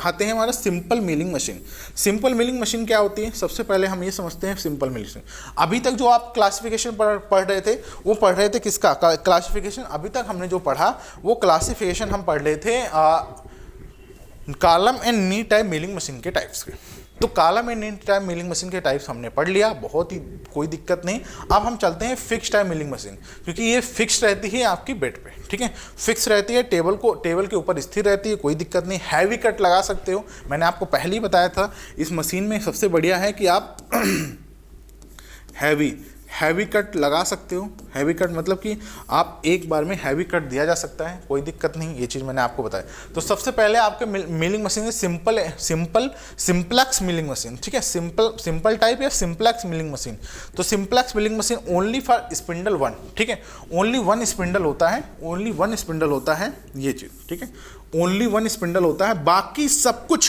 आते हैं हमारा simple milling machine. Simple milling machine क्या होती है? सबसे पहले हम ये समझते हैं सिंपल मिलिंग मशीन। अभी तक जो आप क्लासिफिकेशन पढ़ रहे थे, वो पढ़ रहे थे किसका क्लासिफिकेशन? अभी तक हमने जो पढ़ा वो क्लासिफिकेशन हम पढ़ रहे थे column and knee type milling machine के टाइप्स के। तो column and knee type milling machine के टाइप्स हमने पढ़ लिया, बहुत ही कोई दिक्कत नहीं। अब हम चलते हैं फिक्स टाइप मिलिंग मशीन, क्योंकि ये फिक्स रहती है आपकी बेड पे, ठीक है, फिक्स रहती है, टेबल के ऊपर स्थिर रहती है, कोई दिक्कत नहीं। हैवी कट लगा सकते हो, मैंने आपको पहले ही बताया था। इस मशीन में सबसे बढ़िया है कि आप हैवी कट लगा सकते हो। हैवी कट मतलब कि आप एक बार में हैवी कट दिया जा सकता है, कोई दिक्कत नहीं, ये चीज़ मैंने आपको बताया। तो सबसे पहले आपके मिलिंग मशीन है सिंपलेक्स मिलिंग मशीन, ठीक है, सिंपल टाइप या सिंपलेक्स मिलिंग मशीन। तो simplex milling machine only for spindle 1, ठीक है, ओनली 1 स्पिंडल होता है, ओनली 1 स्पिंडल होता है ये चीज़, ठीक है, ओनली 1 स्पिंडल होता है। बाकी सब कुछ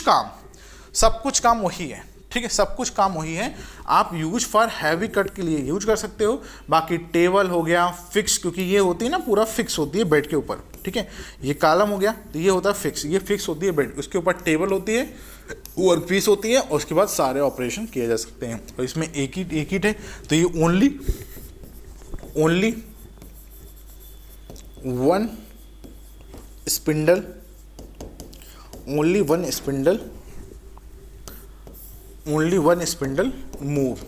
काम वही है, ठीक है, सब कुछ काम वही है। आप यूज फॉर हैवी कट के लिए यूज कर सकते हो। बाकी टेबल हो गया फिक्स, क्योंकि ये होती है ना पूरा फिक्स होती है बेड के ऊपर, ठीक है। ये कॉलम हो गया तो ये होता है फिक्स, ये फिक्स होती है बेड, उसके ऊपर टेबल होती है, वर्क पीस होती है, और उसके बाद सारे ऑपरेशन किए जा सकते हैं। और इसमें एक ही है, तो ये only 1 spindle, only one spindle move,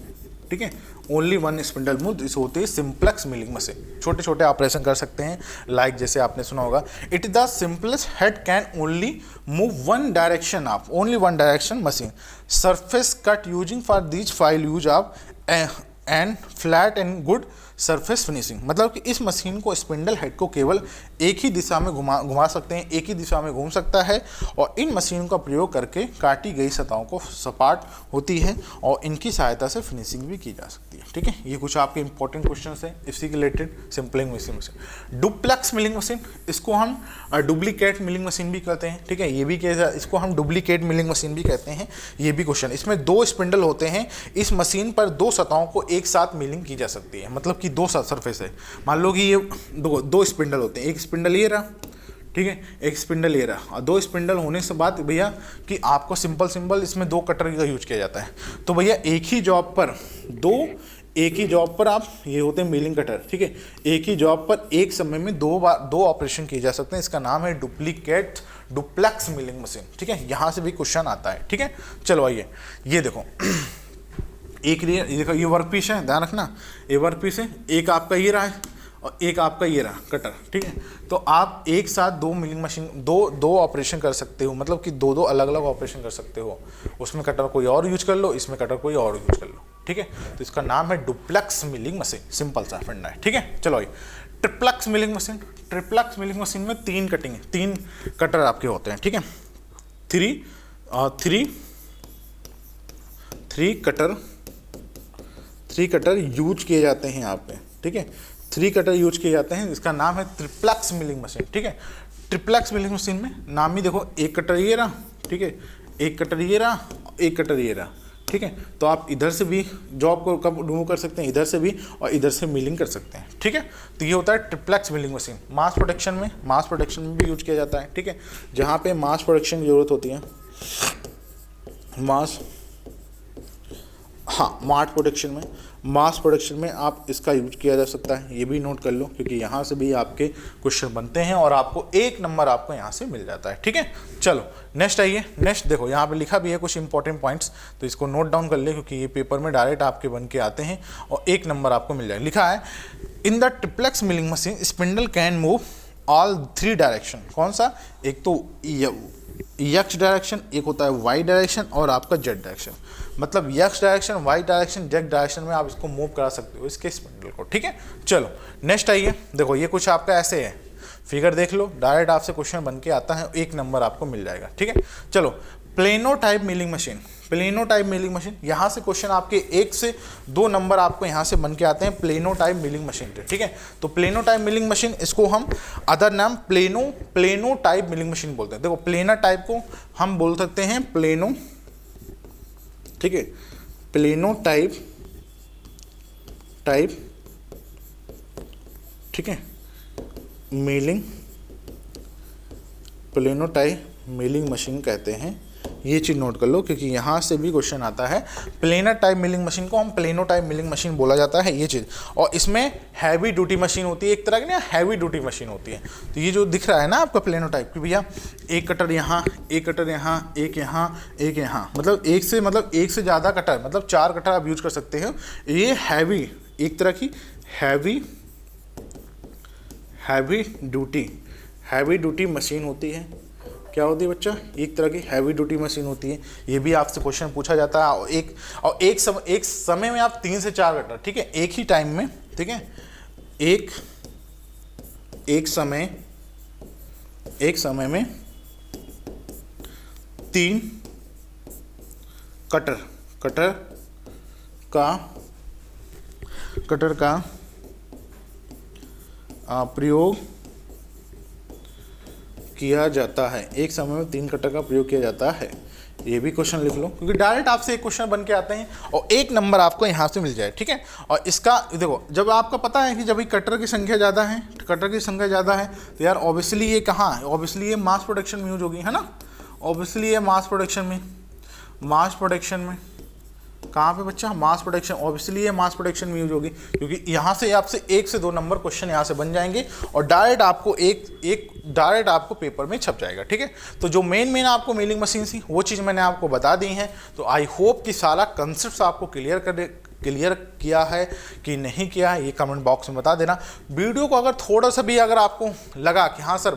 ठीक है, ओनली वन स्पिंडल मूव, इस होती है सिंप्लेक्स मिलिंग मशीन। छोटे छोटे ऑपरेशन कर सकते हैं, लाइक जैसे आपने सुना होगा, it is the simplest head can only move one direction of only one direction machine, surface cut using for these file use of and flat and good surface finishing. मतलब कि इस मशीन को spindle head को केवल एक ही दिशा में घुमा सकते हैं, एक ही दिशा में घूम सकता है, और इन मशीनों का प्रयोग करके काटी गई सतहों को सपाट होती है और इनकी सहायता से फिनिशिंग भी की जा सकती है। ठीक है, ये कुछ आपके इंपॉर्टेंट क्वेश्चन है इसी के related. Simplex milling machine, duplex milling machine, इसको हम डुप्लीकेट मिलिंग मशीन भी कहते हैं। ठीक है, ये भी इसको हम डुप्लीकेट मिलिंग मशीन भी कहते हैं। ये भी क्वेश्चन, इसमें 2 स्पिंडल होते हैं, इस मशीन पर 2 सतहों को एक साथ मिलिंग की जा सकती है। मतलब कि 2 सरफेस है, मान लो कि ये दो स्पिंडल होते हैं, एक स्पिंडल ये रहा, ठीक है, एक स्पिंडल ये रहा, और 2 स्पिंडल होने से बाद भैया कि आपको सिंपल इसमें 2 कटर का यूज किया जाता है। तो भैया एक ही जॉब पर आप, ये होते हैं मिलिंग कटर, ठीक है, एक ही जॉब पर एक समय में 2 ऑपरेशन किए जा सकते हैं। इसका नाम है डुप्लेक्स मिलिंग मशीन। ठीक है, यहाँ से भी क्वेश्चन आता है। ठीक है, चलो आइए, ये देखो ये वर्क पीस है, ध्यान रखना, ये वर्क पीस है, एक आपका ये रहा है और एक आपका ये रहा कटर। ठीक है, तो आप एक साथ 2 मिलिंग मशीन दो ऑपरेशन कर सकते हो, मतलब कि 2 अलग अलग ऑपरेशन कर सकते हो। उसमें कटर कोई और यूज कर लो, इसमें कटर कोई और यूज कर लो। ठीक है, तो इसका नाम है डुप्लेक्स मिलिंग मशीन, सिंपल सा फंडा है। ठीक है, चलो आइए, triplex milling machine. Triplex milling machine में 3 कटिंग, 3 कटर आपके होते हैं। ठीक है, थ्री कटर यूज किए जाते हैं यहाँ पे। ठीक है, 3 कटर यूज किए जाते हैं, इसका नाम है ट्रिप्लेक्स मिलिंग मशीन। ठीक है, ट्रिप्लेक्स मिलिंग मशीन में नाम ही देखो, एक कटर ये रहा, ठीक है, एक कटर ये रहा, एक कटर ये रहा। ठीक है, तो आप इधर से भी जॉब को कब रिमूव कर सकते हैं, इधर से भी, और इधर से मिलिंग कर सकते हैं। ठीक है, तो ये होता है triplex milling machine. Mass production में भी यूज किया जाता है। ठीक है, जहाँ पे मास प्रोडक्शन की जरूरत होती है, मास प्रोडक्शन में आप इसका यूज किया जा सकता है। ये भी नोट कर लो, क्योंकि यहाँ से भी आपके क्वेश्चन बनते हैं और आपको 1 नंबर आपको यहाँ से मिल जाता है। ठीक है, चलो नेक्स्ट आइए। नेक्स्ट देखो, यहाँ पे लिखा भी है कुछ इंपॉर्टेंट पॉइंट्स, तो इसको नोट डाउन कर ले, क्योंकि ये पेपर में डायरेक्ट आपके बन के आते हैं और 1 नंबर आपको मिल जाएगा। लिखा है, in the triplex milling machine spindle can move all 3 direction. कौन सा? एक तो एक्स डायरेक्शन, एक होता है वाई डायरेक्शन और आपका जेड डायरेक्शन। मतलब X direction, Y direction, Z direction में आप इसको मूव करा सकते हो, इसके स्पिंडल को। ठीक है, चलो नेक्स्ट आइए। देखो ये कुछ आपका ऐसे है, फिगर देख लो, डायरेक्ट आपसे क्वेश्चन बन के आता है, 1 नंबर आपको मिल जाएगा। ठीक है, चलो plano type milling machine. Plano type milling machine, यहाँ से क्वेश्चन आपके 1 से 2 नंबर आपको यहाँ से बन के आते हैं प्लेनो टाइप मिलिंग मशीन के। ठीक है, तो प्लेनो टाइप मिलिंग मशीन, इसको हम अदर नाम प्लेनो टाइप मिलिंग मशीन बोलते हैं। देखो प्लेनर टाइप को हम बोल सकते हैं प्लेनो, ठीक है, प्लेनो टाइप, ठीक है, milling, plano type milling machine कहते हैं। ये चीज़ नोट कर लो, क्योंकि यहाँ से भी क्वेश्चन आता है। प्लेनर टाइप मिलिंग मशीन को हम प्लेनो टाइप मिलिंग मशीन बोला जाता है, ये चीज़। और इसमें हैवी ड्यूटी मशीन होती है, एक तरह की ना हैवी ड्यूटी मशीन होती है। तो ये जो दिख रहा है ना आपका प्लेनो टाइप की, भैया एक कटर यहाँ, एक कटर यहाँ, एक यहाँ, एक यहाँ, मतलब एक से ज़्यादा कटर, मतलब 4 कटर आप यूज कर सकते हो। ये हैवी, एक तरह की हैवी ड्यूटी मशीन होती है। क्या होती है बच्चा? एक तरह की हैवी ड्यूटी मशीन होती है। ये भी आपसे क्वेश्चन पूछा जाता है। और एक समय में आप 3 से 4 कटर, ठीक है, एक ही टाइम में, ठीक है, एक समय में 3 कटर का प्रयोग किया जाता है। एक समय में 3 कटर का प्रयोग किया जाता है। ये भी क्वेश्चन लिख लो, क्योंकि डायरेक्ट आपसे एक क्वेश्चन बन के आते हैं और 1 नंबर आपको यहाँ से मिल जाए। ठीक है, और इसका देखो, जब आपको पता है कि जब भी कटर की संख्या ज़्यादा है, तो यार ऑब्वियसली ये कहाँ है? ऑब्वियसली ये मास प्रोडक्शन में यूज होगी, है ना। ऑब्वियसली ये मास प्रोडक्शन में कहाँ पे बच्चा? Mass production. ऑब्वियसली ये मास प्रोडक्शन में यूज होगी, क्योंकि यहाँ से आपसे 1 से 2 नंबर क्वेश्चन यहाँ से बन जाएंगे और डायरेक्ट आपको पेपर में छप जाएगा। ठीक है, तो जो मेन आपको मिलिंग मशीन थी वो चीज़ मैंने आपको बता दी है। तो आई होप कि सारा कंसेप्ट आपको क्लियर किया है कि नहीं किया है, ये कमेंट बॉक्स में बता देना। वीडियो को अगर थोड़ा सा भी अगर आपको लगा कि हाँ सर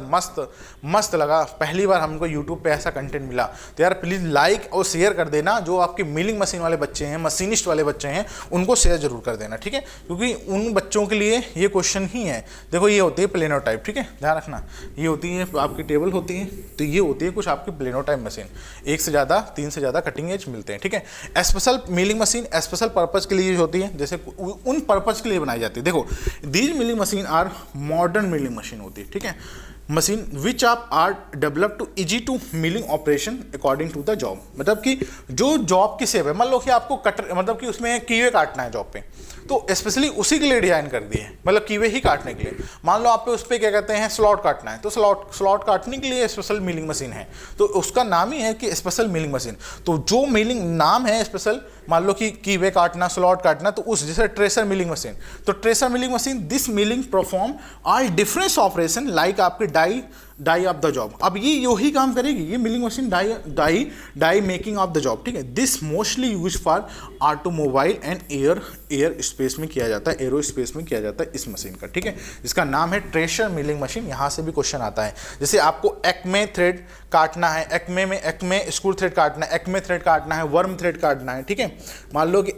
मस्त लगा, पहली बार हमको यूट्यूब पे ऐसा कंटेंट मिला, तो यार प्लीज़ लाइक और शेयर कर देना। जो आपके मिलिंग मशीन वाले बच्चे हैं, मशीनिस्ट वाले बच्चे हैं, उनको शेयर जरूर कर देना, ठीक है, क्योंकि उन बच्चों के लिए ये क्वेश्चन ही है। देखो ये होती है प्लेनो टाइप, ठीक है, ध्यान रखना, ये होती है आपकी टेबल होती है, तो ये होती है कुछ आपकी प्लेनो टाइप मशीन, 1 से ज़्यादा 3 से ज़्यादा कटिंग एज मिलते हैं, ठीक है। Special milling machine special purpose के लिए यूज होती है, जैसे उन पर्पज़ के लिए बनाई जाती है। देखो these milling machine are modern milling machine होती है, ठीक है, मशीन विच आप are develop to easy to milling operation according to the job. मतलब कि जो जॉब की सेव है, मान लो कि आपको कटर मतलब कि उसमें कीवे काटना है जॉब पे, तो स्पेशली उसी के लिए डिजाइन कर दी है, मतलब कीवे ही काटने के लिए। मान लो आप पे उस पर क्या कहते हैं स्लॉट काटना है, तो स्लॉट काटने के लिए स्पेशल मिलिंग मशीन है, तो उसका नाम ही है कि स्पेशल मिलिंग मशीन। तो जो मिलिंग नाम है स्पेशल, मान लो कि कीवे काटना, स्लॉट काटना, तो उस जैसे ट्रेसर मिलिंग मशीन, तो tracer milling machine this milling perform all different operation like आपके डाई ऑफ द जॉब। अब ये यही काम करेगी, ये milling machine die making of the job, ठीक है। This mostly use for automobile and aerospace में किया जाता है, एरो स्पेस में किया जाता है इस मशीन का, ठीक है। इसका नाम है ट्रेसर मिलिंग मशीन। यहाँ से भी क्वेश्चन आता है, जैसे आपको एक्मे थ्रेड काटना है, एक्मे स्क्रू थ्रेड काटना है, एक्मे थ्रेड काटना है, वर्म थ्रेड काटना है, ठीक है। मान लो कि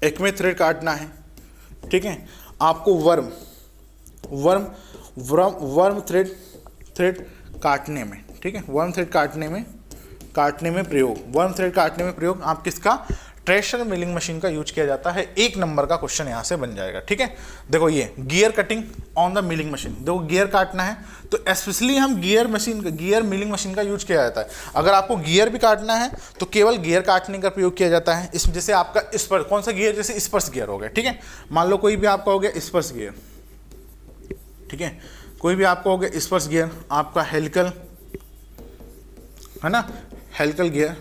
एक्मे थ्रेड काटना है, ठीक है, आपको वर्म थ्रेड काटने में, ठीक है, वर्म थ्रेड काटने में प्रयोग आप किसका, ट्रेसर मिलिंग मशीन का यूज किया जाता है। 1 नंबर का क्वेश्चन यहाँ से बन जाएगा, ठीक है। देखो ये gear cutting on the milling machine, देखो गियर काटना है तो स्पेशली हम गियर मिलिंग मशीन का यूज किया जाता है। अगर आपको गियर भी काटना है तो केवल गियर काटने का प्रयोग किया जाता है। इसमें जैसे आपका स्पर्श, कौन सा गियर, जैसे स्पर्श गियर हो गया, ठीक है, मान लो कोई भी आपका हो गया स्पर्श गियर, ठीक है, कोई भी आपका हो गया स्पर्श गियर, आपका हेलिकल है ना, हेलिकल गियर,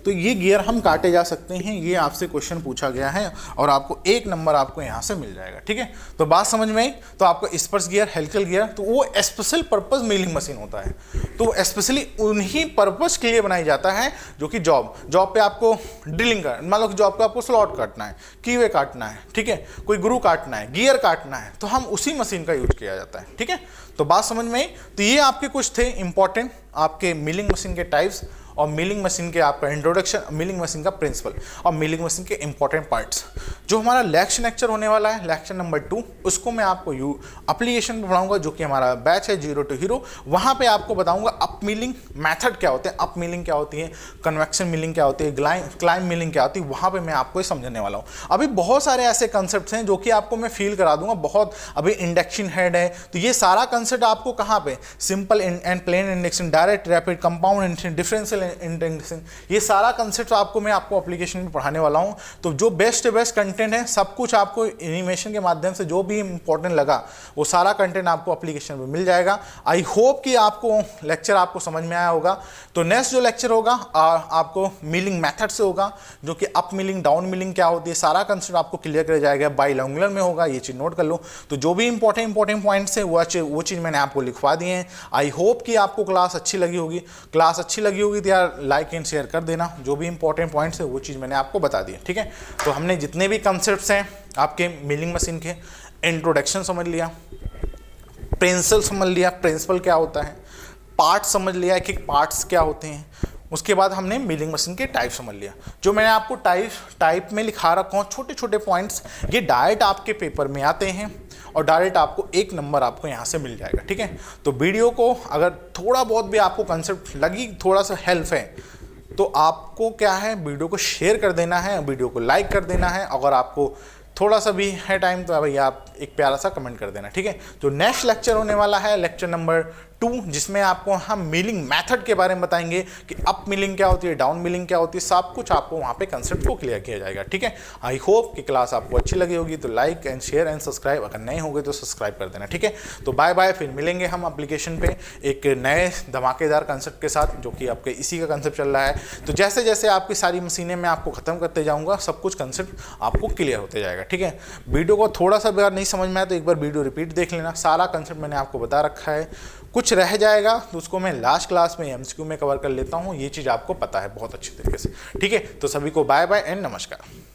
तो ये गियर हम काटे जा सकते हैं। ये आपसे क्वेश्चन पूछा गया है और आपको 1 नंबर आपको यहाँ से मिल जाएगा, ठीक है। तो बात समझ में आई, तो आपको स्पर्श गियर, हेलिकल गियर, तो वो स्पेशल पर्पस मिलिंग मशीन होता है, तो स्पेशली उन्हीं पर्पस के लिए बनाई जाता है, जो कि जॉब पे आपको ड्रिलिंग का, मान लो कि जॉब पे आपको स्लॉट काटना है, कीवे काटना है, ठीक है, कोई ग्रू काटना है, गियर काटना है, तो हम उसी मशीन का यूज किया जाता है, ठीक है। तो बात समझ में आई। तो ये आपके कुछ थे इंपॉर्टेंट आपके मिलिंग मशीन के टाइप्स और मिलिंग मशीन के आपका इंट्रोडक्शन, मिलिंग मशीन का प्रिंसिपल और मिलिंग मशीन के इंपॉर्टेंट पार्ट्स। जो हमारा लेक्चर होने वाला है, लेक्चर नंबर 2, उसको मैं आपको एप्लीकेशन में पढ़ाऊंगा, जो कि हमारा बैच है 0 to हीरो। वहाँ पे आपको बताऊंगा अप मिलिंग मेथड क्या होते हैं, अप मिलिंग क्या होती है, कन्वेक्शन मिलिंग क्या होती है, क्लाइंब मिलिंग क्या होती है, वहाँ पे मैं आपको समझने वाला हूँ। अभी बहुत सारे ऐसे कंसेप्ट हैं जो कि आपको मैं फील करा दूंगा, बहुत अभी इंडक्शन हेड है, तो ये सारा कंसेप्ट आपको कहाँ पे, simple and plain induction, direct rapid, compound induction, differential induction, ये सारा कंसेप्ट मैं आपको एप्लीकेशन में पढ़ाने वाला हूँ। तो जो बेस्ट कंटेंट है, सब कुछ आपको एनिमेशन के माध्यम से जो भी इंपॉर्टेंट लगा वो सारा कंटेंट आपको एप्लीकेशन में मिल जाएगा। आई होप कि आपको लेक्चर आपको समझ में आया होगा। तो नेक्स्ट जो लेक्चर होगा आपको मिलिंग मेथड से होगा, जो कि अप मिलिंग, डाउन मिलिंग क्या होती है, सारा कंसेप्ट आपको क्लियर कर जाएगा, बाइलैंगुलर में होगा, ये चीज़ नोट कर लो। तो जो भी इंपॉर्टेंट पॉइंट्स है वो चीज़ मैंने आपको लिखवा दिए हैं। आई होप कि आपको क्लास अच्छी लगी होगी। तो यार लाइक एंड शेयर कर देना। जो भी इंपॉर्टेंट पॉइंट्स है वो चीज़ मैंने आपको बता दी, ठीक है। तो हमने जितने भी कंसेप्ट्स हैं आपके मिलिंग मशीन के, इंट्रोडक्शन समझ लिया, प्रिंसिपल समझ लिया, प्रिंसिपल क्या होता है, पार्ट समझ लिया कि पार्ट्स क्या होते हैं, उसके बाद हमने मिलिंग मशीन के टाइप समझ लिया। जो मैंने आपको टाइप में लिखा रखा हूँ छोटे छोटे पॉइंट्स, ये डायरेक्ट आपके पेपर में आते हैं और डायरेक्ट आपको 1 नंबर आपको यहाँ से मिल जाएगा, ठीक है। तो वीडियो को अगर थोड़ा बहुत भी आपको कंसेप्ट लगी, थोड़ा सा हेल्प है, तो आपको क्या है, वीडियो को शेयर कर देना है, वीडियो को लाइक कर देना है। अगर आपको थोड़ा सा भी है टाइम तो भैया आप एक प्यारा सा कमेंट कर देना, ठीक है। तो नेक्स्ट लेक्चर होने वाला है लेक्चर नंबर 2, जिसमें आपको हम मिलिंग मेथड के बारे में बताएंगे कि अप मिलिंग क्या होती है, डाउन मिलिंग क्या होती है, सब कुछ आपको वहाँ पे कंसेप्ट को क्लियर किया जाएगा, ठीक है। आई होप कि क्लास आपको अच्छी लगी होगी। तो like and share and subscribe, अगर नए होंगे तो सब्सक्राइब कर देना, ठीक है। तो बाय बाय, फिर मिलेंगे हम एप्लीकेशन पे एक नए धमाकेदार कंसेप्ट के साथ, जो कि आपके इसी का कंसेप्ट चल रहा है। तो जैसे जैसे आपकी सारी मशीनें मैं आपको ख़त्म करते जाऊँगा, सब कुछ कंसेप्ट आपको क्लियर होते जाएगा, ठीक है। वीडियो को थोड़ा सा भी अगर नहीं समझ में आया तो एक बार वीडियो रिपीट देख लेना, सारा कंसेप्ट मैंने आपको बता रखा है। कुछ रह जाएगा तो उसको मैं लास्ट क्लास में एमसीक्यू में कवर कर लेता हूँ, ये चीज़ आपको पता है बहुत अच्छे तरीके से। ठीक है, तो सभी को बाय बाय एंड नमस्कार।